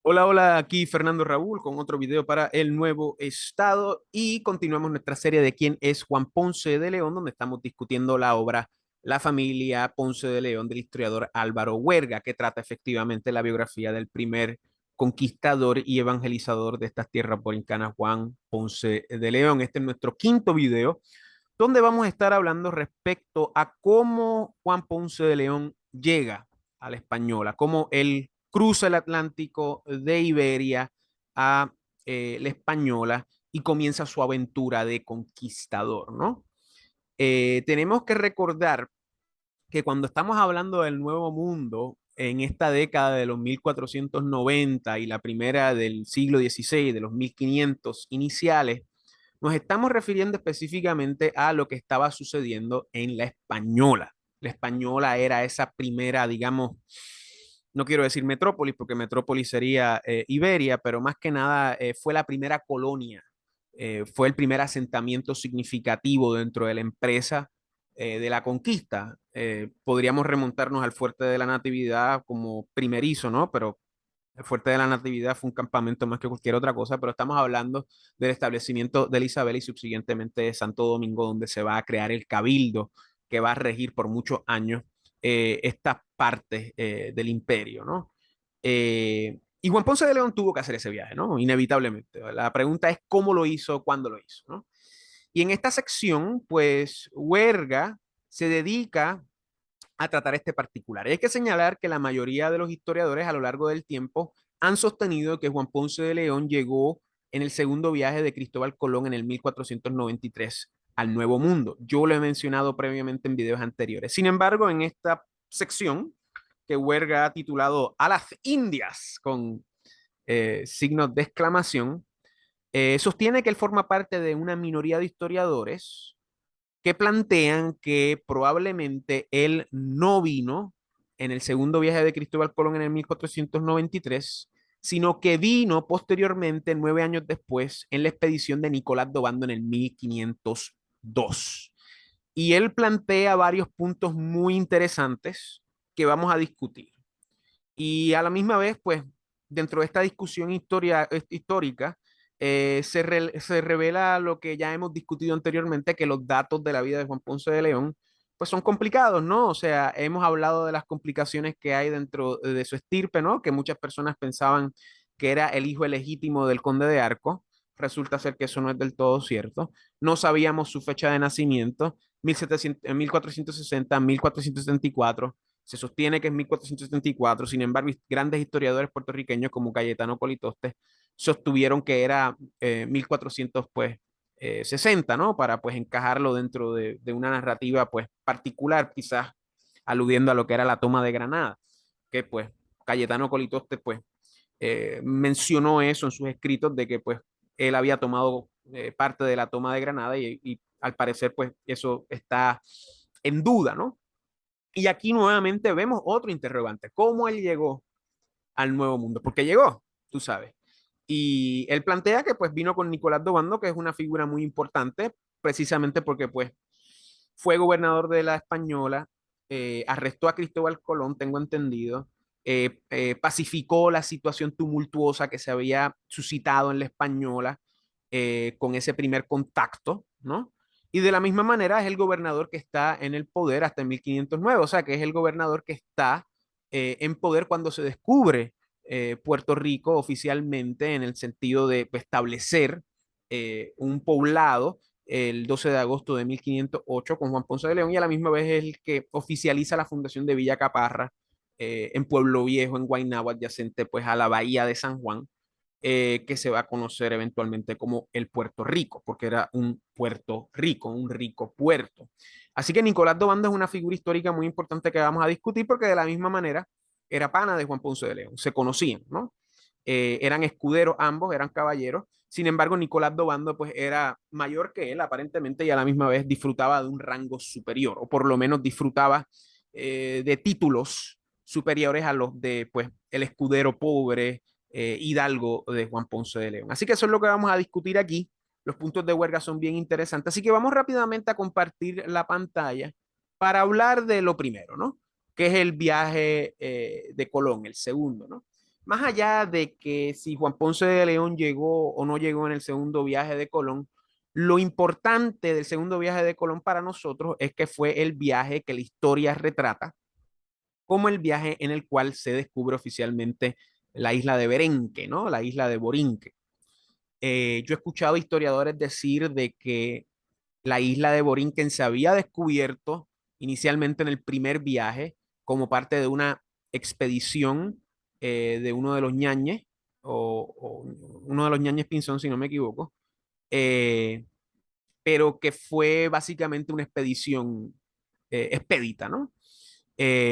Hola, hola, aquí Fernando Raúl con otro video para El Nuevo Estado y continuamos nuestra serie de quién es Juan Ponce de León, donde estamos discutiendo la obra La familia Ponce de León del historiador Álvaro Huerga, que trata efectivamente la biografía del primer conquistador y evangelizador de estas tierras borincanas, Juan Ponce de León. Este es nuestro quinto video, donde vamos a estar hablando respecto a cómo Juan Ponce de León llega a la Española, cómo él cruza el Atlántico de Iberia a la Española y comienza su aventura de conquistador, ¿no? Tenemos que recordar que cuando estamos hablando del Nuevo Mundo, en esta década de los 1490 y la primera del siglo XVI, de los 1500 iniciales, nos estamos refiriendo específicamente a lo que estaba sucediendo en la Española. La Española era esa primera, digamos, no quiero decir metrópolis, porque metrópolis sería Iberia, pero más que nada fue la primera colonia, fue el primer asentamiento significativo dentro de la empresa de la conquista. Podríamos remontarnos al Fuerte de la Natividad como primerizo, ¿no? Pero el Fuerte de la Natividad fue un campamento más que cualquier otra cosa, pero estamos hablando del establecimiento de Isabel y subsiguientemente de Santo Domingo, donde se va a crear el cabildo que va a regir por muchos años estas partes del imperio, ¿no? Y Juan Ponce de León tuvo que hacer ese viaje, ¿no? Inevitablemente. La pregunta es cómo lo hizo, cuándo lo hizo, ¿no? Y en esta sección, pues, Huerga se dedica a tratar este particular. Hay que señalar que la mayoría de los historiadores a lo largo del tiempo han sostenido que Juan Ponce de León llegó en el segundo viaje de Cristóbal Colón en el 1493 al Nuevo Mundo. Yo lo he mencionado previamente en videos anteriores. Sin embargo, en esta sección que Huerga ha titulado A las Indias con signos de exclamación, sostiene que él forma parte de una minoría de historiadores que plantean que probablemente él no vino en el segundo viaje de Cristóbal Colón en el 1493, sino que vino posteriormente, 9 años después, en la expedición de Nicolás Dobando en el 1502. Y él plantea varios puntos muy interesantes que vamos a discutir. Y a la misma vez, pues, dentro de esta discusión histórica, se revela lo que ya hemos discutido anteriormente, que los datos de la vida de Juan Ponce de León, pues son complicados, ¿no? O sea, hemos hablado de las complicaciones que hay dentro de su estirpe, ¿no? Que muchas personas pensaban que era el hijo ilegítimo del conde de Arco. Resulta ser que eso no es del todo cierto. No sabíamos su fecha de nacimiento, 1700, 1460, 1474. Se sostiene que es 1474. Sin embargo, grandes historiadores puertorriqueños como Cayetano Colitoste sostuvieron que era 1400, pues, 60, ¿no? Para, pues, encajarlo dentro de una narrativa, pues, particular, quizás aludiendo a lo que era la toma de Granada, que, pues, Cayetano Colitoste, pues, mencionó eso en sus escritos de que, pues, él había tomado parte de la toma de Granada y al parecer, pues, eso está en duda, ¿no? Y aquí nuevamente vemos otro interrogante. ¿Cómo él llegó al Nuevo Mundo? Porque llegó, tú sabes. Y él plantea que pues vino con Nicolás Dobando, que es una figura muy importante, precisamente porque pues fue gobernador de la Española, arrestó a Cristóbal Colón, tengo entendido, pacificó la situación tumultuosa que se había suscitado en la Española con ese primer contacto, ¿no? Y de la misma manera es el gobernador que está en el poder hasta el 1509, o sea, que es el gobernador que está en poder cuando se descubre Puerto Rico oficialmente en el sentido de establecer un poblado el 12 de agosto de 1508 con Juan Ponce de León y a la misma vez es el que oficializa la fundación de Villa Caparra en Pueblo Viejo, en Guaynabo, adyacente pues a la bahía de San Juan, que se va a conocer eventualmente como el Puerto Rico, porque era un Puerto Rico, un rico puerto. Así que Nicolás Dobando es una figura histórica muy importante que vamos a discutir porque de la misma manera era pana de Juan Ponce de León, se conocían, ¿no? Eran escuderos ambos, eran caballeros. Sin embargo, Nicolás Dobando pues era mayor que él aparentemente y a la misma vez disfrutaba de un rango superior, o por lo menos disfrutaba de títulos superiores a los de pues el escudero pobre, hidalgo de Juan Ponce de León. Así que eso es lo que vamos a discutir aquí. Los puntos de huelga son bien interesantes. Así que vamos rápidamente a compartir la pantalla para hablar de lo primero, ¿no? Que es el viaje de Colón, el segundo, ¿no? más allá de que si Juan Ponce de León llegó o no llegó en el segundo viaje de Colón, lo importante del segundo viaje de Colón para nosotros es que fue el viaje que la historia retrata como el viaje en el cual se descubre oficialmente la isla de Berenque, ¿no? La isla de Borinque. Yo he escuchado historiadores decir de que la isla de Borinquen se había descubierto inicialmente en el primer viaje como parte de una expedición de uno de los ñañes, o uno de los ñañes Pinzón, si no me equivoco, eh, pero que fue básicamente una expedición expedita, ¿no?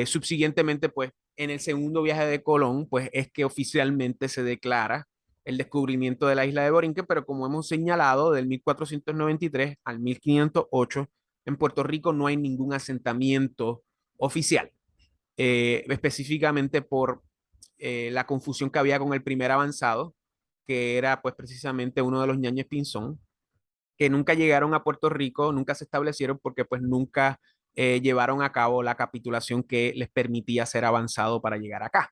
Subsiguientemente, pues, en el segundo viaje de Colón, pues es que oficialmente se declara el descubrimiento de la isla de Borinque, pero como hemos señalado, del 1493 al 1508, en Puerto Rico no hay ningún asentamiento oficial, específicamente por la confusión que había con el primer avanzado, que era pues precisamente uno de los ñañez Pinzón, que nunca llegaron a Puerto Rico, nunca se establecieron porque pues nunca llevaron a cabo la capitulación que les permitía ser avanzado para llegar acá.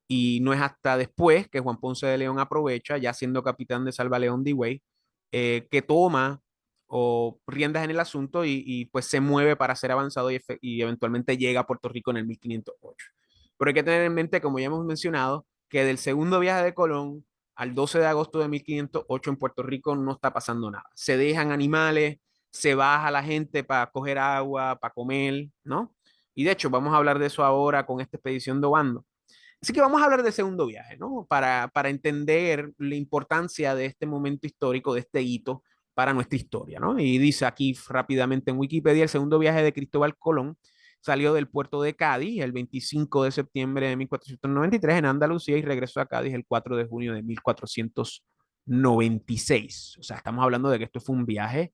Y no es hasta después que Juan Ponce de León aprovecha, ya siendo capitán de Salva León de Higüey, que toma o riendas en el asunto y pues se mueve para ser avanzado y eventualmente llega a Puerto Rico en el 1508. Pero hay que tener en mente, como ya hemos mencionado, que del segundo viaje de Colón al 12 de agosto de 1508 en Puerto Rico no está pasando nada. Se dejan animales, se baja la gente para coger agua, para comer, ¿no? Y de hecho, vamos a hablar de eso ahora con esta expedición de Obando. Así que vamos a hablar del segundo viaje, ¿no? Para entender la importancia de este momento histórico, de este hito para nuestra historia, ¿no? Y dice aquí rápidamente en Wikipedia, el segundo viaje de Cristóbal Colón salió del puerto de Cádiz el 25 de septiembre de 1493 en Andalucía y regresó a Cádiz el 4 de junio de 1496. O sea, estamos hablando de que esto fue un viaje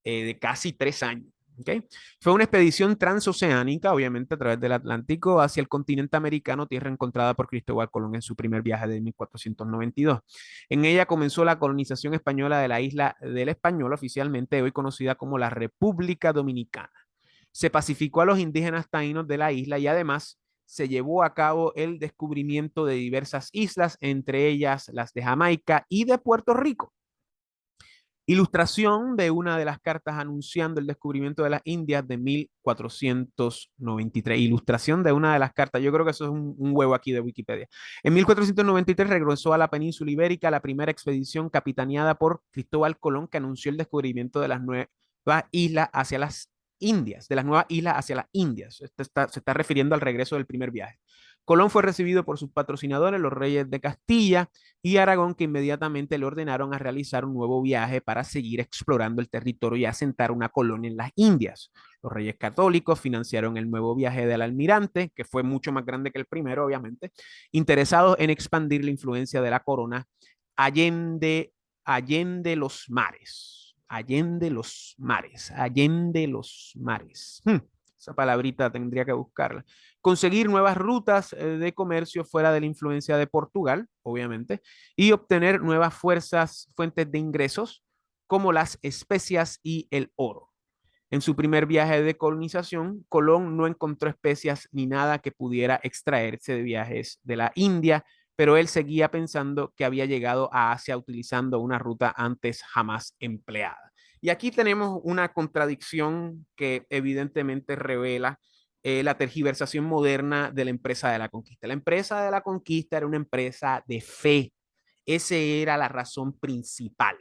de casi 3 años. ¿Okay? Fue una expedición transoceánica, obviamente a través del Atlántico, hacia el continente americano, tierra encontrada por Cristóbal Colón en su primer viaje de 1492. En ella comenzó la colonización española de la isla del Español, oficialmente hoy conocida como la República Dominicana. Se pacificó a los indígenas taínos de la isla y además se llevó a cabo el descubrimiento de diversas islas, entre ellas las de Jamaica y de Puerto Rico. Ilustración de una de las cartas anunciando el descubrimiento de las Indias de 1493. Ilustración de una de las cartas. Yo creo que eso es un huevo aquí de Wikipedia. En 1493 regresó a la península ibérica la primera expedición capitaneada por Cristóbal Colón que anunció el descubrimiento de las nuevas islas hacia las Indias, de las nuevas islas hacia las Indias. Se está refiriendo al regreso del primer viaje. Colón fue recibido por sus patrocinadores, los reyes de Castilla y Aragón, que inmediatamente le ordenaron a realizar un nuevo viaje para seguir explorando el territorio y asentar una colonia en las Indias. Los reyes católicos financiaron el nuevo viaje del almirante, que fue mucho más grande que el primero, obviamente, interesados en expandir la influencia de la corona allende los mares. Allende los mares. Allende los mares. Esa palabrita tendría que buscarla. Conseguir nuevas rutas de comercio fuera de la influencia de Portugal, obviamente, y obtener nuevas fuentes de ingresos como las especias y el oro. En su primer viaje de colonización, Colón no encontró especias ni nada que pudiera extraerse de viajes de la India, pero él seguía pensando que había llegado a Asia utilizando una ruta antes jamás empleada. Y aquí tenemos una contradicción que evidentemente revela la tergiversación moderna de la empresa de la conquista. La empresa de la conquista era una empresa de fe. Esa era la razón principal.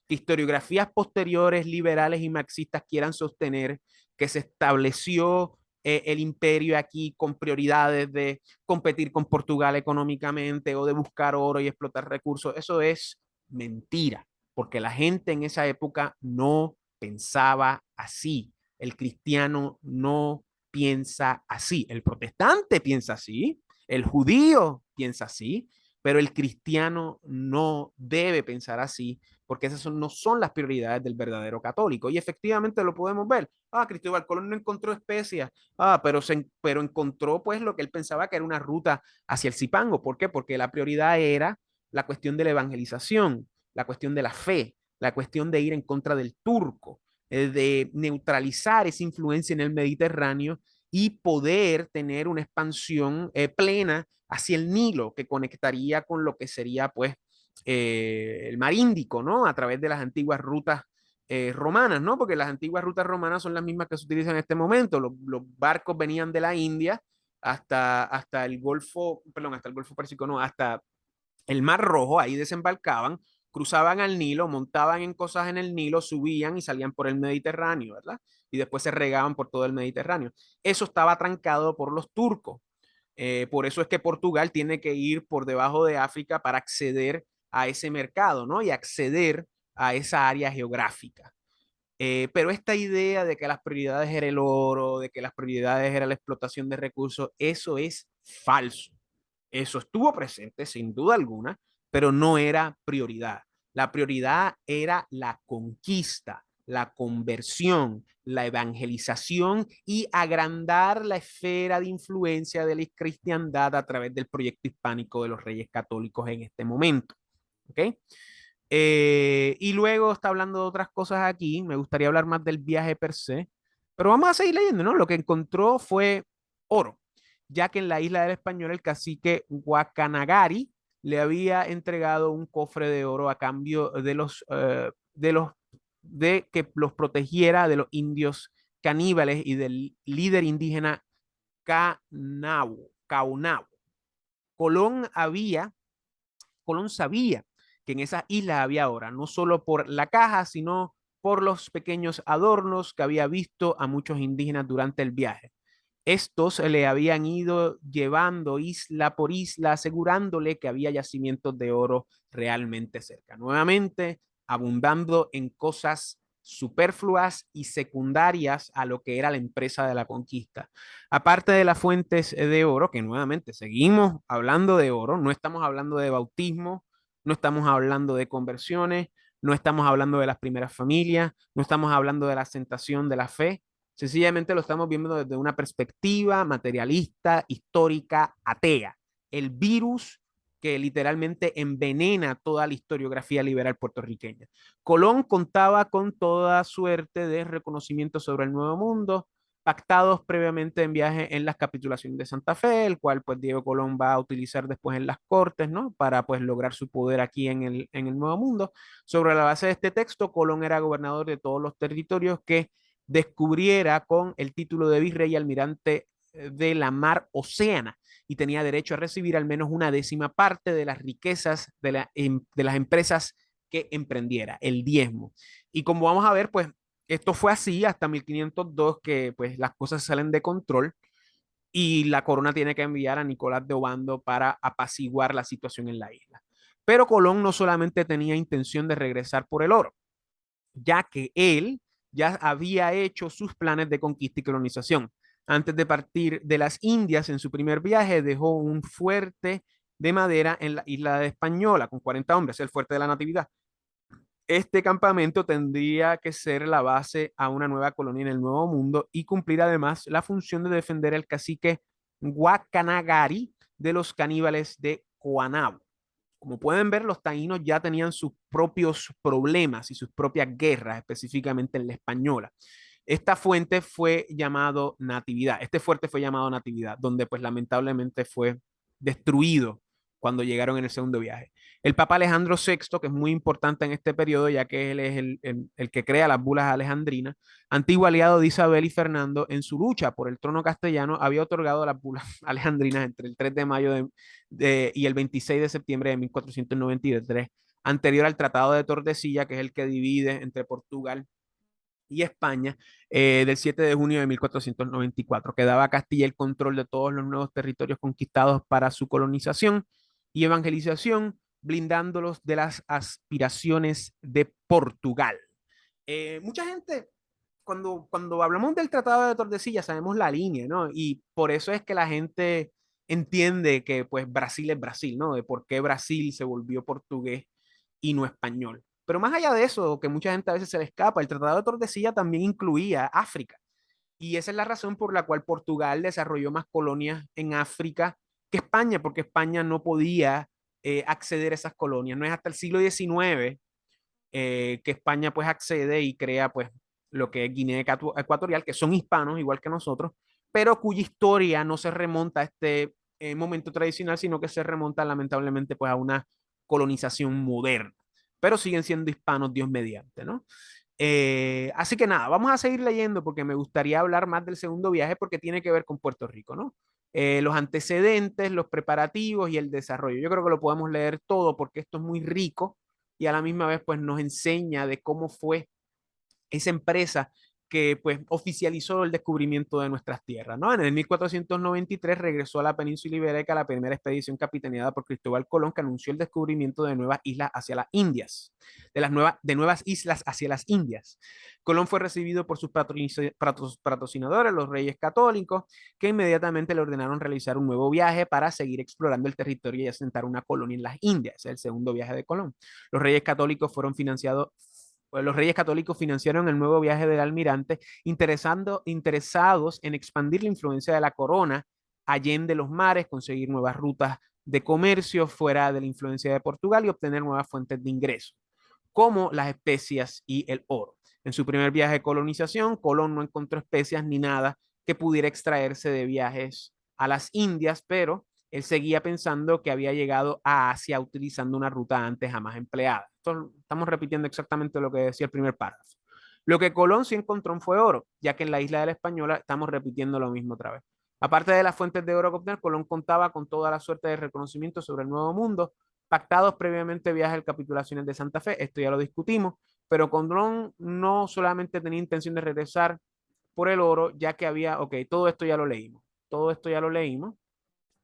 Que historiografías posteriores, liberales y marxistas quieran sostener que se estableció el imperio aquí con prioridades de competir con Portugal económicamente o de buscar oro y explotar recursos. Eso es mentira, porque la gente en esa época no pensaba así. El cristiano no piensa así. El protestante piensa así. El judío piensa así. Pero el cristiano no debe pensar así porque esas no son las prioridades del verdadero católico. Y efectivamente lo podemos ver. Cristóbal Colón no encontró especias, pero encontró pues lo que él pensaba que era una ruta hacia el Zipango. ¿Por qué? Porque la prioridad era la cuestión de la evangelización, la cuestión de la fe, la cuestión de ir en contra del turco, de neutralizar esa influencia en el Mediterráneo y poder tener una expansión plena hacia el Nilo, que conectaría con lo que sería pues el mar Índico, ¿no? A través de las antiguas rutas romanas, ¿no? Porque las antiguas rutas romanas son las mismas que se utilizan en este momento. Los barcos venían de la India hasta el Golfo, perdón, hasta el Golfo Pérsico, no, hasta el Mar Rojo, ahí desembarcaban, cruzaban al Nilo, montaban en cosas en el Nilo, subían y salían por el Mediterráneo, ¿verdad? Y después se regaban por todo el Mediterráneo. Eso estaba trancado por los turcos. Por eso es que Portugal tiene que ir por debajo de África para acceder a ese mercado, ¿no? Y acceder a esa área geográfica. Pero esta idea de que las prioridades era el oro, de que las prioridades era la explotación de recursos, eso es falso. Eso estuvo presente sin duda alguna, pero no era prioridad. La prioridad era la conquista, la conversión, la evangelización y agrandar la esfera de influencia de la cristiandad a través del proyecto hispánico de los reyes católicos en este momento. ¿Ok? Y luego está hablando de otras cosas aquí. Me gustaría hablar más del viaje per se, pero vamos a seguir leyendo, ¿no? Lo que encontró fue oro, ya que en la isla del Español el cacique Guacanagari le había entregado un cofre de oro a cambio de que los protegiera de los indios caníbales y del líder indígena Caunabo. Colón había Colón sabía que en esa isla había oro, no solo por la caja, sino por los pequeños adornos que había visto a muchos indígenas durante el viaje. Estos le habían ido llevando isla por isla, asegurándole que había yacimientos de oro realmente cerca. Nuevamente, abundando en cosas superfluas y secundarias a lo que era la empresa de la conquista. Aparte de las fuentes de oro, que nuevamente seguimos hablando de oro, no estamos hablando de bautismo, no estamos hablando de conversiones, no estamos hablando de las primeras familias, no estamos hablando de la asentación de la fe, sencillamente lo estamos viendo desde una perspectiva materialista, histórica, atea. El virus que literalmente envenena toda la historiografía liberal puertorriqueña. Colón contaba con toda suerte de reconocimientos sobre el Nuevo Mundo, pactados previamente en viaje en las capitulaciones de Santa Fe, el cual pues Diego Colón va a utilizar después en las Cortes, ¿no? Para pues lograr su poder aquí en el Nuevo Mundo. Sobre la base de este texto, Colón era gobernador de todos los territorios que descubriera con el título de virrey y almirante de la mar Océana y tenía derecho a recibir al menos una décima parte de las riquezas de las empresas que emprendiera, el diezmo. Y como vamos a ver, pues esto fue así hasta 1502 que pues las cosas salen de control y la corona tiene que enviar a Nicolás de Obando para apaciguar la situación en la isla. Pero Colón no solamente tenía intención de regresar por el oro, ya que él ya había hecho sus planes de conquista y colonización. Antes de partir de las Indias en su primer viaje, dejó un fuerte de madera en la isla de Española con 40 hombres, el fuerte de la Natividad. Este campamento tendría que ser la base a una nueva colonia en el Nuevo Mundo y cumplir además la función de defender el cacique Guacanagari de los caníbales de Coanabo. Como pueden ver, los taínos ya tenían sus propios problemas y sus propias guerras, específicamente en la española. Esta fuente fue llamado Natividad. Este fuerte fue llamado Natividad, donde pues lamentablemente fue destruido cuando llegaron en el segundo viaje. El Papa Alejandro VI, que es muy importante en este periodo, ya que él es el que crea las bulas alejandrinas, antiguo aliado de Isabel y Fernando, en su lucha por el trono castellano, había otorgado las bulas alejandrinas entre el 3 de mayo y el 26 de septiembre de 1493, anterior al Tratado de Tordesillas, que es el que divide entre Portugal y España, del 7 de junio de 1494, que daba a Castilla el control de todos los nuevos territorios conquistados para su colonización y evangelización, blindándolos de las aspiraciones de Portugal. Mucha gente, cuando hablamos del Tratado de Tordesillas, sabemos la línea, ¿no? Y por eso es que la gente entiende que pues Brasil es Brasil, ¿no? De por qué Brasil se volvió portugués y no español. Pero más allá de eso, que mucha gente a veces se le escapa, el Tratado de Tordesillas también incluía África. Y esa es la razón por la cual Portugal desarrolló más colonias en África que España, porque España no podía acceder a esas colonias. No es hasta el siglo XIX que España pues accede y crea pues lo que es Guinea Ecuatorial, que son hispanos igual que nosotros, pero cuya historia no se remonta a este momento tradicional, sino que se remonta lamentablemente pues a una colonización moderna, pero siguen siendo hispanos Dios mediante, ¿no? Así que nada, vamos a seguir leyendo porque me gustaría hablar más del segundo viaje porque tiene que ver con Puerto Rico, ¿no? Los antecedentes, los preparativos y el desarrollo. Yo creo que lo podemos leer todo porque esto es muy rico y a la misma vez pues nos enseña de cómo fue esa empresa que pues oficializó el descubrimiento de nuestras tierras, ¿no? En el 1493 regresó a la península ibérica la primera expedición capitaneada por Cristóbal Colón que anunció el descubrimiento de nuevas islas hacia las Indias, de nuevas islas hacia las Indias. Colón fue recibido por sus patrocinadores, los reyes católicos, que inmediatamente le ordenaron realizar un nuevo viaje para seguir explorando el territorio y asentar una colonia en las Indias. Es el segundo viaje de Colón. Los reyes católicos fueron financiados los reyes católicos financiaron el nuevo viaje del almirante, interesados en expandir la influencia de la corona allende los mares, conseguir nuevas rutas de comercio fuera de la influencia de Portugal y obtener nuevas fuentes de ingresos, como las especias y el oro. En su primer viaje de colonización, Colón no encontró especias ni nada que pudiera extraerse de viajes a las Indias, pero él seguía pensando que había llegado a Asia utilizando una ruta antes jamás empleada. Estamos repitiendo exactamente lo que decía el primer párrafo. Lo que Colón sí encontró fue oro, ya que en la isla de la Española estamos repitiendo lo mismo otra vez. Aparte de las fuentes de oro que obtener, Colón contaba con toda la suerte de reconocimiento sobre el Nuevo Mundo, pactados previamente viajes de capitulaciones de Santa Fe, esto ya lo discutimos, pero Colón no solamente tenía intención de regresar por el oro, ya que había, ok, todo esto ya lo leímos,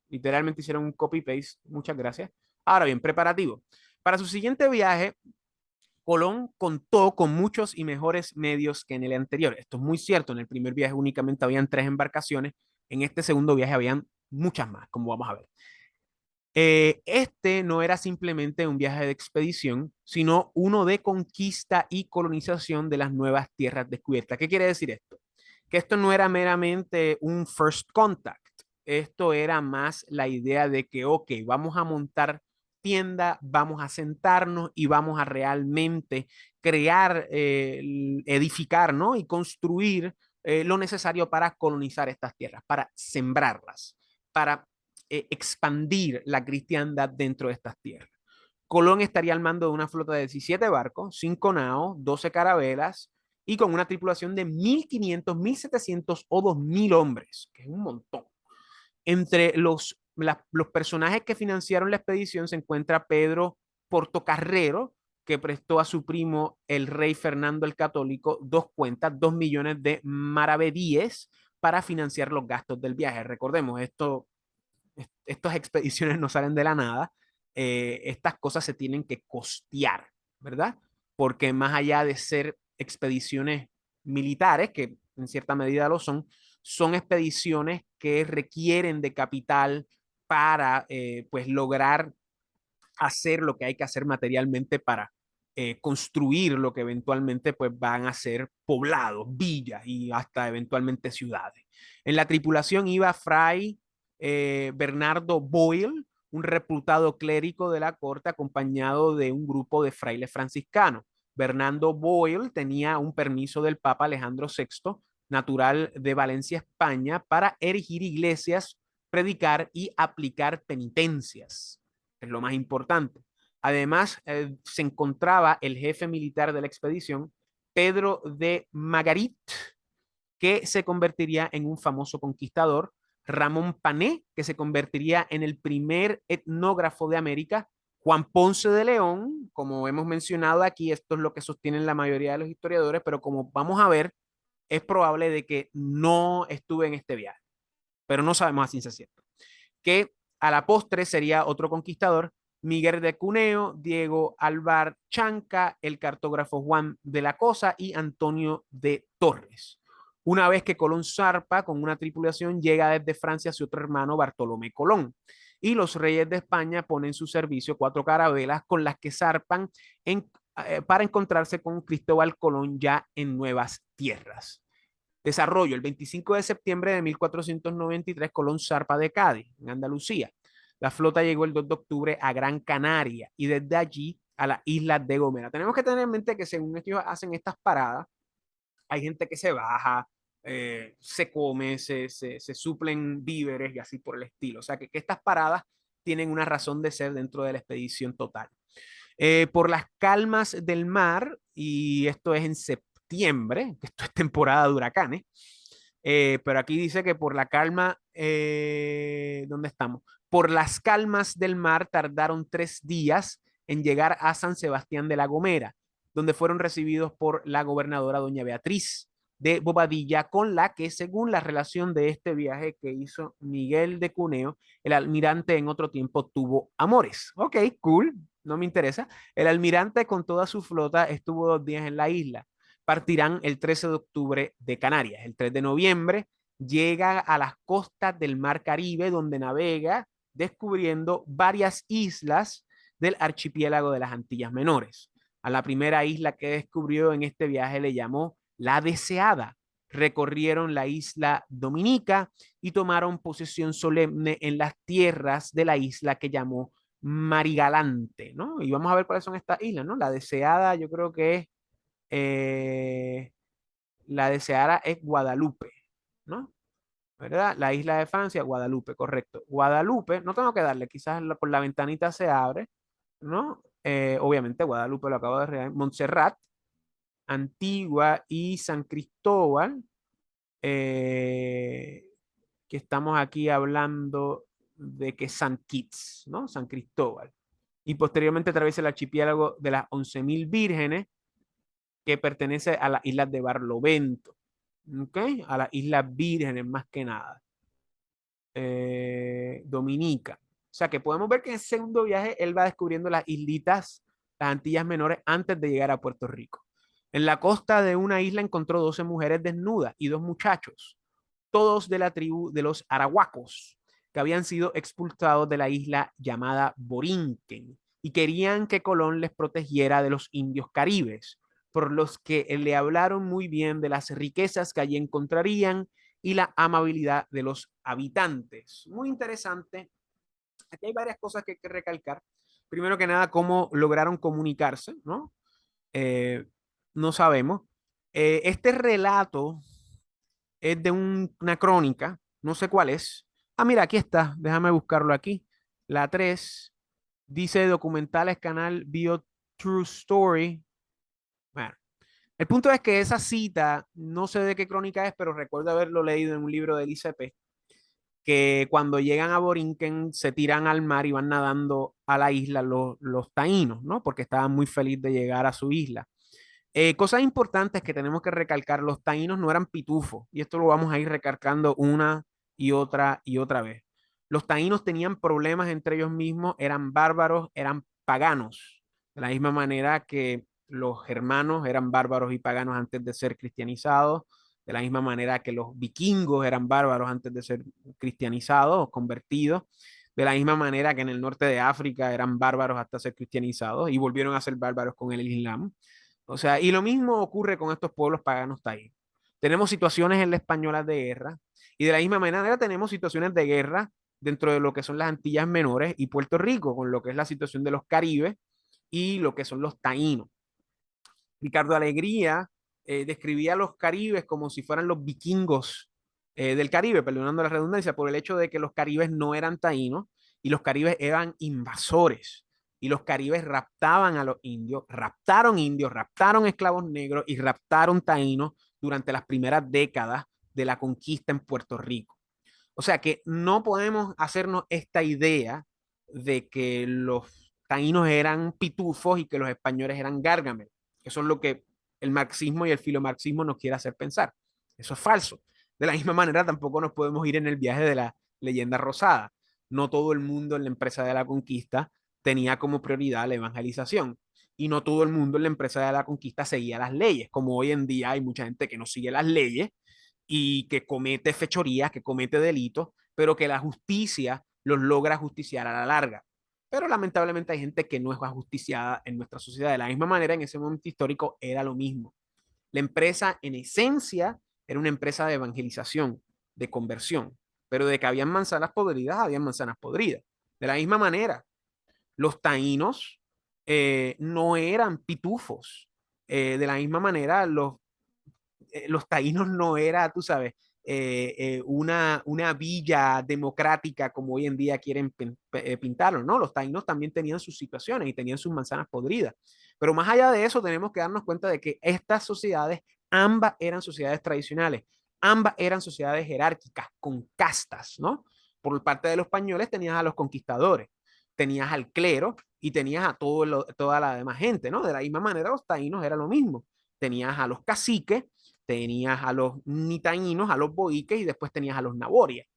literalmente hicieron un copy-paste, muchas gracias. Ahora bien, preparativo. Para su siguiente viaje, Colón contó con muchos y mejores medios que en el anterior. Esto es muy cierto, en el primer viaje únicamente habían 3 embarcaciones, en este segundo viaje habían muchas más, como vamos a ver. Este no era simplemente un viaje de expedición, sino uno de conquista y colonización de las nuevas tierras descubiertas. ¿Qué quiere decir esto? Que esto no era meramente un first contact, esto era más la idea de que, ok, vamos a montar tienda, vamos a sentarnos y vamos a realmente crear, edificar, ¿no? Y construir lo necesario para colonizar estas tierras, para sembrarlas, para expandir la cristiandad dentro de estas tierras. Colón estaría al mando de una flota de 17 barcos, 5 naos, 12 carabelas y con una tripulación de 1.500, 1.700 o 2.000 hombres, que es un montón. Entre los personajes que financiaron la expedición se encuentra Pedro Portocarrero, que prestó a su primo, el rey Fernando el Católico, 2 cuentas, 2 millones de maravedíes para financiar los gastos del viaje. Recordemos, estas expediciones no salen de la nada, estas cosas se tienen que costear, ¿verdad? Porque más allá de ser expediciones militares, que en cierta medida lo son expediciones que requieren de capital para pues lograr hacer lo que hay que hacer materialmente para construir lo que eventualmente pues van a ser poblados, villas y hasta eventualmente ciudades. En la tripulación iba Fray Bernardo Boyle, un reputado clérigo de la corte acompañado de un grupo de frailes franciscanos. Bernardo Boyle tenía un permiso del Papa Alejandro VI, natural de Valencia, España, para erigir iglesias, predicar y aplicar penitencias, es lo más importante. Además, se encontraba el jefe militar de la expedición, Pedro de Magarit, que se convertiría en un famoso conquistador, Ramón Pané, que se convertiría en el primer etnógrafo de América, Juan Ponce de León, como hemos mencionado aquí, esto es lo que sostienen la mayoría de los historiadores, pero como vamos a ver, es probable de que no estuve en este viaje, pero no sabemos a ciencia cierta. Que a la postre sería otro conquistador, Miguel de Cuneo, Diego Alvar Chanca, el cartógrafo Juan de la Cosa y Antonio de Torres. Una vez que Colón zarpa con una tripulación, llega desde Francia su otro hermano Bartolomé Colón. Y los reyes de España ponen en su servicio 4 carabelas con las que zarpan para encontrarse con Cristóbal Colón ya en nuevas tierras. Desarrollo. El 25 de septiembre de 1493, Colón zarpa de Cádiz, en Andalucía. La flota llegó el 2 de octubre a Gran Canaria y desde allí a la isla de Gomera. Tenemos que tener en mente que según ellos hacen estas paradas, hay gente que se baja, se come, se suplen víveres y así por el estilo. O sea, que estas paradas tienen una razón de ser dentro de la expedición total. Por las calmas del mar, y esto es en septiembre, que esto es temporada de huracanes, pero aquí dice que por la calma, ¿dónde estamos? Por las calmas del mar tardaron 3 días en llegar a San Sebastián de la Gomera, donde fueron recibidos por la gobernadora doña Beatriz de Bobadilla, con la que, según la relación de este viaje que hizo Miguel de Cuneo, el almirante en otro tiempo tuvo amores. Ok, cool, no me interesa. El almirante con toda su flota estuvo 2 días en la isla. Partirán el 13 de octubre de Canarias. El 3 de noviembre llega a las costas del Mar Caribe, donde navega descubriendo varias islas del archipiélago de las Antillas Menores. A la primera isla que descubrió en este viaje le llamó La Deseada. Recorrieron la isla Dominica y tomaron posesión solemne en las tierras de la isla que llamó Marigalante, ¿no? Y vamos a ver cuáles son estas islas, ¿no? La Deseada, yo creo que es, la Deseada es Guadalupe, ¿no? ¿Verdad? La isla de Francia, Guadalupe, correcto. Guadalupe, no tengo que darle, quizás por la ventanita se abre, ¿no? Obviamente Guadalupe lo acabo de regar. Montserrat, Antigua y San Cristóbal, eh, que estamos aquí hablando de que San Kitts, ¿no? San Cristóbal. Y posteriormente atraviesa el archipiélago de las 11.000 vírgenes, que pertenece a las islas de Barlovento, ¿ok? A las islas vírgenes más que nada. Dominica. O sea que podemos ver que en el segundo viaje él va descubriendo las islitas, las Antillas Menores, antes de llegar a Puerto Rico. En la costa de una isla encontró 12 mujeres desnudas y 2 muchachos, todos de la tribu de los arahuacos, que habían sido expulsados de la isla llamada Borinquen y querían que Colón les protegiera de los indios caribes, por los que le hablaron muy bien de las riquezas que allí encontrarían y la amabilidad de los habitantes. Muy interesante. Aquí hay varias cosas que hay que recalcar. Primero que nada, cómo lograron comunicarse, ¿no? No sabemos. Este relato es de una crónica, no sé cuál es. Ah, mira, aquí está, déjame buscarlo aquí. La 3 dice documentales, canal Bio True Story. Bueno, el punto es que esa cita, no sé de qué crónica es, pero recuerdo haberlo leído en un libro del ICP, que cuando llegan a Borinquen se tiran al mar y van nadando a la isla los taínos, ¿no? Porque estaban muy felices de llegar a su isla. Cosas importantes que tenemos que recalcar, los taínos no eran pitufos, y esto lo vamos a ir recalcando una y otra vez. Los taínos tenían problemas entre ellos mismos, eran bárbaros, eran paganos, de la misma manera que los germanos eran bárbaros y paganos antes de ser cristianizados, de la misma manera que los vikingos eran bárbaros antes de ser cristianizados o convertidos, de la misma manera que en el norte de África eran bárbaros hasta ser cristianizados y volvieron a ser bárbaros con el Islam. O sea, y lo mismo ocurre con estos pueblos paganos taínos. Tenemos situaciones en la española de guerra y de la misma manera tenemos situaciones de guerra dentro de lo que son las Antillas Menores y Puerto Rico, con lo que es la situación de los Caribes y lo que son los taínos. Ricardo Alegría describía a los caribes como si fueran los vikingos del Caribe, perdonando la redundancia, por el hecho de que los caribes no eran taínos y los caribes eran invasores. Y los caribes raptaban a los indios, raptaron esclavos negros y raptaron taínos durante las primeras décadas de la conquista en Puerto Rico. O sea que no podemos hacernos esta idea de que los taínos eran pitufos y que los españoles eran gárgameles. Eso es lo que el marxismo y el filomarxismo nos quiere hacer pensar. Eso es falso. De la misma manera, tampoco nos podemos ir en el viaje de la leyenda rosada. No todo el mundo en la empresa de la conquista tenía como prioridad la evangelización. Y no todo el mundo en la empresa de la conquista seguía las leyes, como hoy en día hay mucha gente que no sigue las leyes y que comete fechorías, que comete delitos, pero que la justicia los logra justiciar a la larga. Pero lamentablemente hay gente que no es ajusticiada en nuestra sociedad. De la misma manera, en ese momento histórico era lo mismo. La empresa, en esencia, era una empresa de evangelización, de conversión, pero de que habían manzanas podridas, habían manzanas podridas. De la misma manera, los taínos no eran pitufos. De la misma manera, los taínos no era, tú sabes, una villa democrática como hoy en día quieren pintarlo, ¿no? Los taínos también tenían sus situaciones y tenían sus manzanas podridas. Pero más allá de eso, tenemos que darnos cuenta de que estas sociedades, ambas eran sociedades tradicionales, ambas eran sociedades jerárquicas, con castas, ¿no? Por parte de los españoles tenías a los conquistadores, tenías al clero y tenías a toda la demás gente, ¿no? De la misma manera, los taínos era lo mismo. Tenías a los caciques, tenías a los nitaínos, a los boiques y después tenías a los naborias,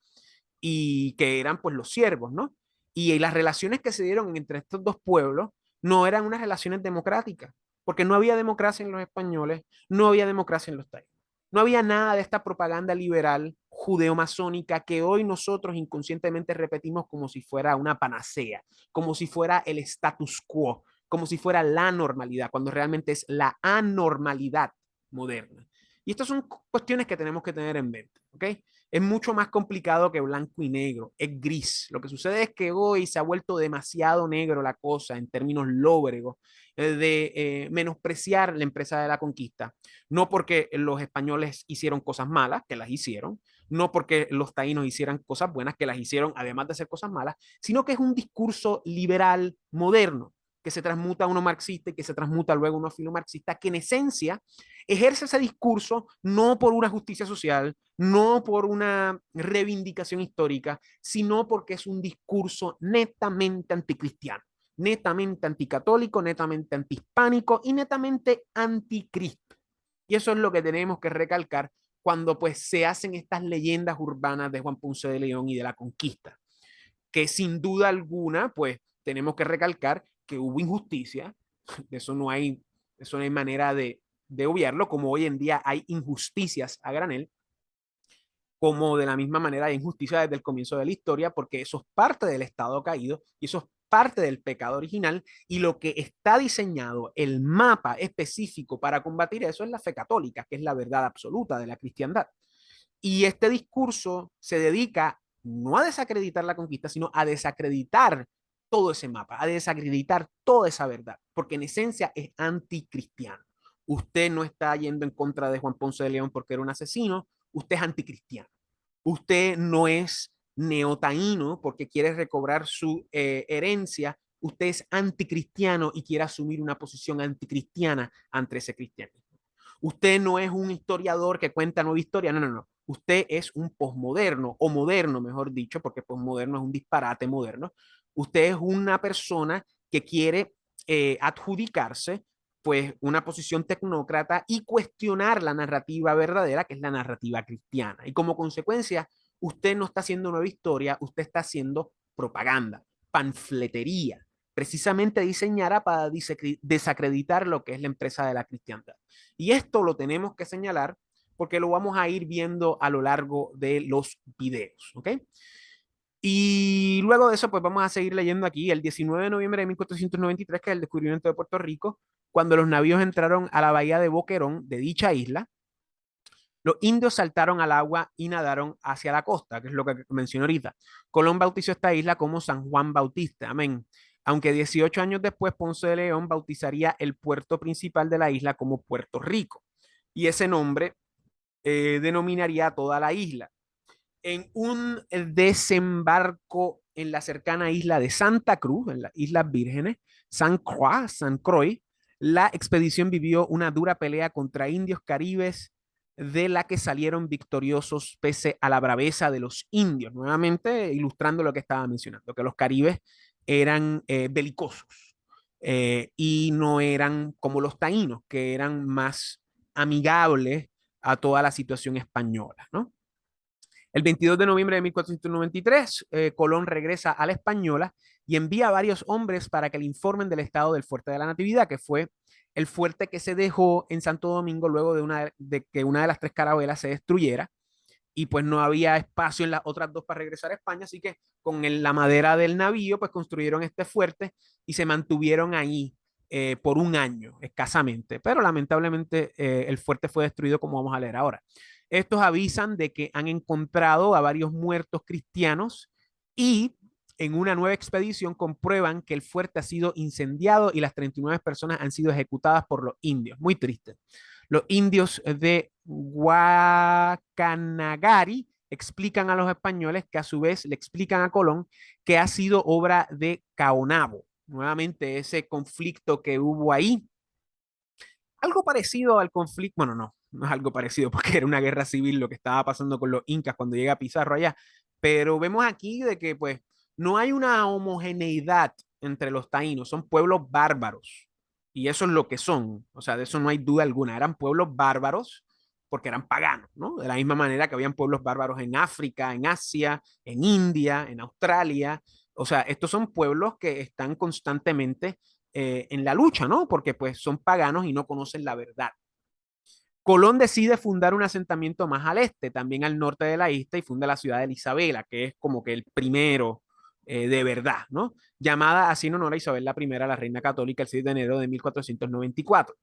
y que eran pues los siervos, ¿no? Y las relaciones que se dieron entre estos dos pueblos no eran unas relaciones democráticas, porque no había democracia en los españoles, no había democracia en los taínos. No había nada de esta propaganda liberal judeo-masónica que hoy nosotros inconscientemente repetimos como si fuera una panacea, como si fuera el status quo, como si fuera la normalidad, cuando realmente es la anormalidad moderna. Y estas son cuestiones que tenemos que tener en mente, ¿ok? Es mucho más complicado que blanco y negro, es gris. Lo que sucede es que hoy se ha vuelto demasiado negro la cosa en términos lóbregos de menospreciar la empresa de la conquista. No porque los españoles hicieron cosas malas, que las hicieron, no porque los taínos hicieran cosas buenas, que las hicieron además de hacer cosas malas, sino que es un discurso liberal moderno que se transmuta a uno marxista y que se transmuta luego a uno filomarxista, que en esencia ejerce ese discurso no por una justicia social, no por una reivindicación histórica, sino porque es un discurso netamente anticristiano, netamente anticatólico, netamente antihispánico y netamente anticristo. Y eso es lo que tenemos que recalcar cuando pues se hacen estas leyendas urbanas de Juan Ponce de León y de la conquista, que sin duda alguna pues tenemos que recalcar que hubo injusticia, de eso no hay manera de obviarlo, como hoy en día hay injusticias a granel, como de la misma manera hay injusticia desde el comienzo de la historia, porque eso es parte del Estado caído y eso es parte del pecado original, y lo que está diseñado, el mapa específico para combatir eso es la fe católica, que es la verdad absoluta de la cristiandad. Y este discurso se dedica no a desacreditar la conquista, sino a desacreditar todo ese mapa, a desacreditar toda esa verdad, porque en esencia es anticristiano. Usted no está yendo en contra de Juan Ponce de León porque era un asesino, usted es anticristiano. Usted no es neotaíno porque quiere recobrar su herencia, usted es anticristiano y quiere asumir una posición anticristiana ante ese cristianismo. Usted no es un historiador que cuenta nueva historia, no, no, no. Usted es un posmoderno, o moderno, mejor dicho, porque posmoderno es un disparate moderno. Usted es una persona que quiere adjudicarse pues una posición tecnócrata y cuestionar la narrativa verdadera, que es la narrativa cristiana. Y como consecuencia, usted no está haciendo nueva historia, usted está haciendo propaganda, panfletería, precisamente diseñada para desacreditar lo que es la empresa de la cristiandad. Y esto lo tenemos que señalar porque lo vamos a ir viendo a lo largo de los videos, ¿ok? Y luego de eso, pues vamos a seguir leyendo aquí el 19 de noviembre de 1493, que es el descubrimiento de Puerto Rico, cuando los navíos entraron a la bahía de Boquerón de dicha isla, los indios saltaron al agua y nadaron hacia la costa, que es lo que mencioné ahorita. Colón bautizó esta isla como San Juan Bautista, amén. Aunque 18 años después Ponce de León bautizaría el puerto principal de la isla como Puerto Rico. Y ese nombre denominaría a toda la isla. En un desembarco en la cercana isla de Santa Cruz, en las Islas Vírgenes, San Croix, la expedición vivió una dura pelea contra indios caribes, de la que salieron victoriosos pese a la braveza de los indios, nuevamente ilustrando lo que estaba mencionando, que los caribes eran belicosos y no eran como los taínos, que eran más amigables a toda la situación española, ¿no? El 22 de noviembre de 1493, Colón regresa a la Española y envía a varios hombres para que le informen del estado del Fuerte de la Natividad, que fue el fuerte que se dejó en Santo Domingo luego de que una de las tres carabelas se destruyera, y pues no había espacio en las otras dos para regresar a España, así que con la madera del navío pues construyeron este fuerte y se mantuvieron ahí por un año escasamente, pero lamentablemente el fuerte fue destruido, como vamos a leer ahora. Estos avisan de que han encontrado a varios muertos cristianos y en una nueva expedición comprueban que el fuerte ha sido incendiado y las 39 personas han sido ejecutadas por los indios. Muy triste. Los indios de Guacanagari explican a los españoles que a su vez le explican a Colón que ha sido obra de Caonabo. Nuevamente ese conflicto que hubo ahí, algo parecido al conflicto, bueno, no es algo parecido porque era una guerra civil lo que estaba pasando con los incas cuando llega Pizarro allá, pero vemos aquí de que pues no hay una homogeneidad entre los taínos, son pueblos bárbaros y eso es lo que son, o sea, de eso no hay duda alguna, eran pueblos bárbaros porque eran paganos, ¿no? De la misma manera que habían pueblos bárbaros en África, en Asia, en India, en Australia, o sea, estos son pueblos que están constantemente en la lucha, ¿no? Porque pues son paganos y no conocen la verdad. Colón decide fundar un asentamiento más al este, también al norte de la isla, y funda la ciudad de Isabela, que es como que el primero de verdad, ¿no? Llamada así en honor a Isabel I, la reina católica, el 6 de enero de 1494,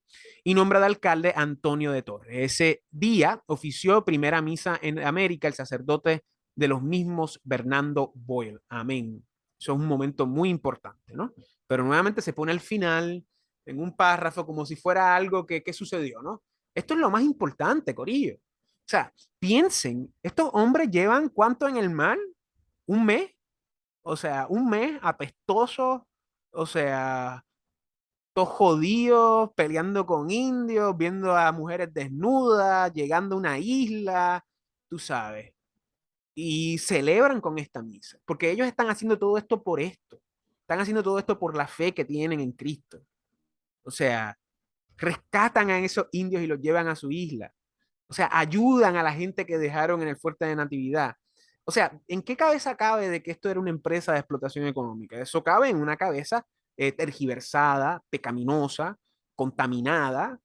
y nombra de alcalde Antonio de Torres. Ese día ofició primera misa en América el sacerdote de los mismos Bernardo Boyle. Amén. Eso es un momento muy importante, ¿no? Pero nuevamente se pone al final, en un párrafo, como si fuera algo que sucedió, ¿no? Esto es lo más importante, Corillo. O sea, piensen, estos hombres llevan cuánto en el mar? ¿Un mes? O sea, un mes apestoso, o sea, todos jodidos, peleando con indios, viendo a mujeres desnudas, llegando a una isla, tú sabes, y celebran con esta misa, porque ellos están haciendo todo esto por esto, están haciendo todo esto por la fe que tienen en Cristo. O sea, rescatan a esos indios y los llevan a su isla. O sea, ayudan a la gente que dejaron en el fuerte de Natividad. O sea, ¿en qué cabeza cabe de que esto era una empresa de explotación económica? Eso cabe en una cabeza tergiversada, pecaminosa, contaminada,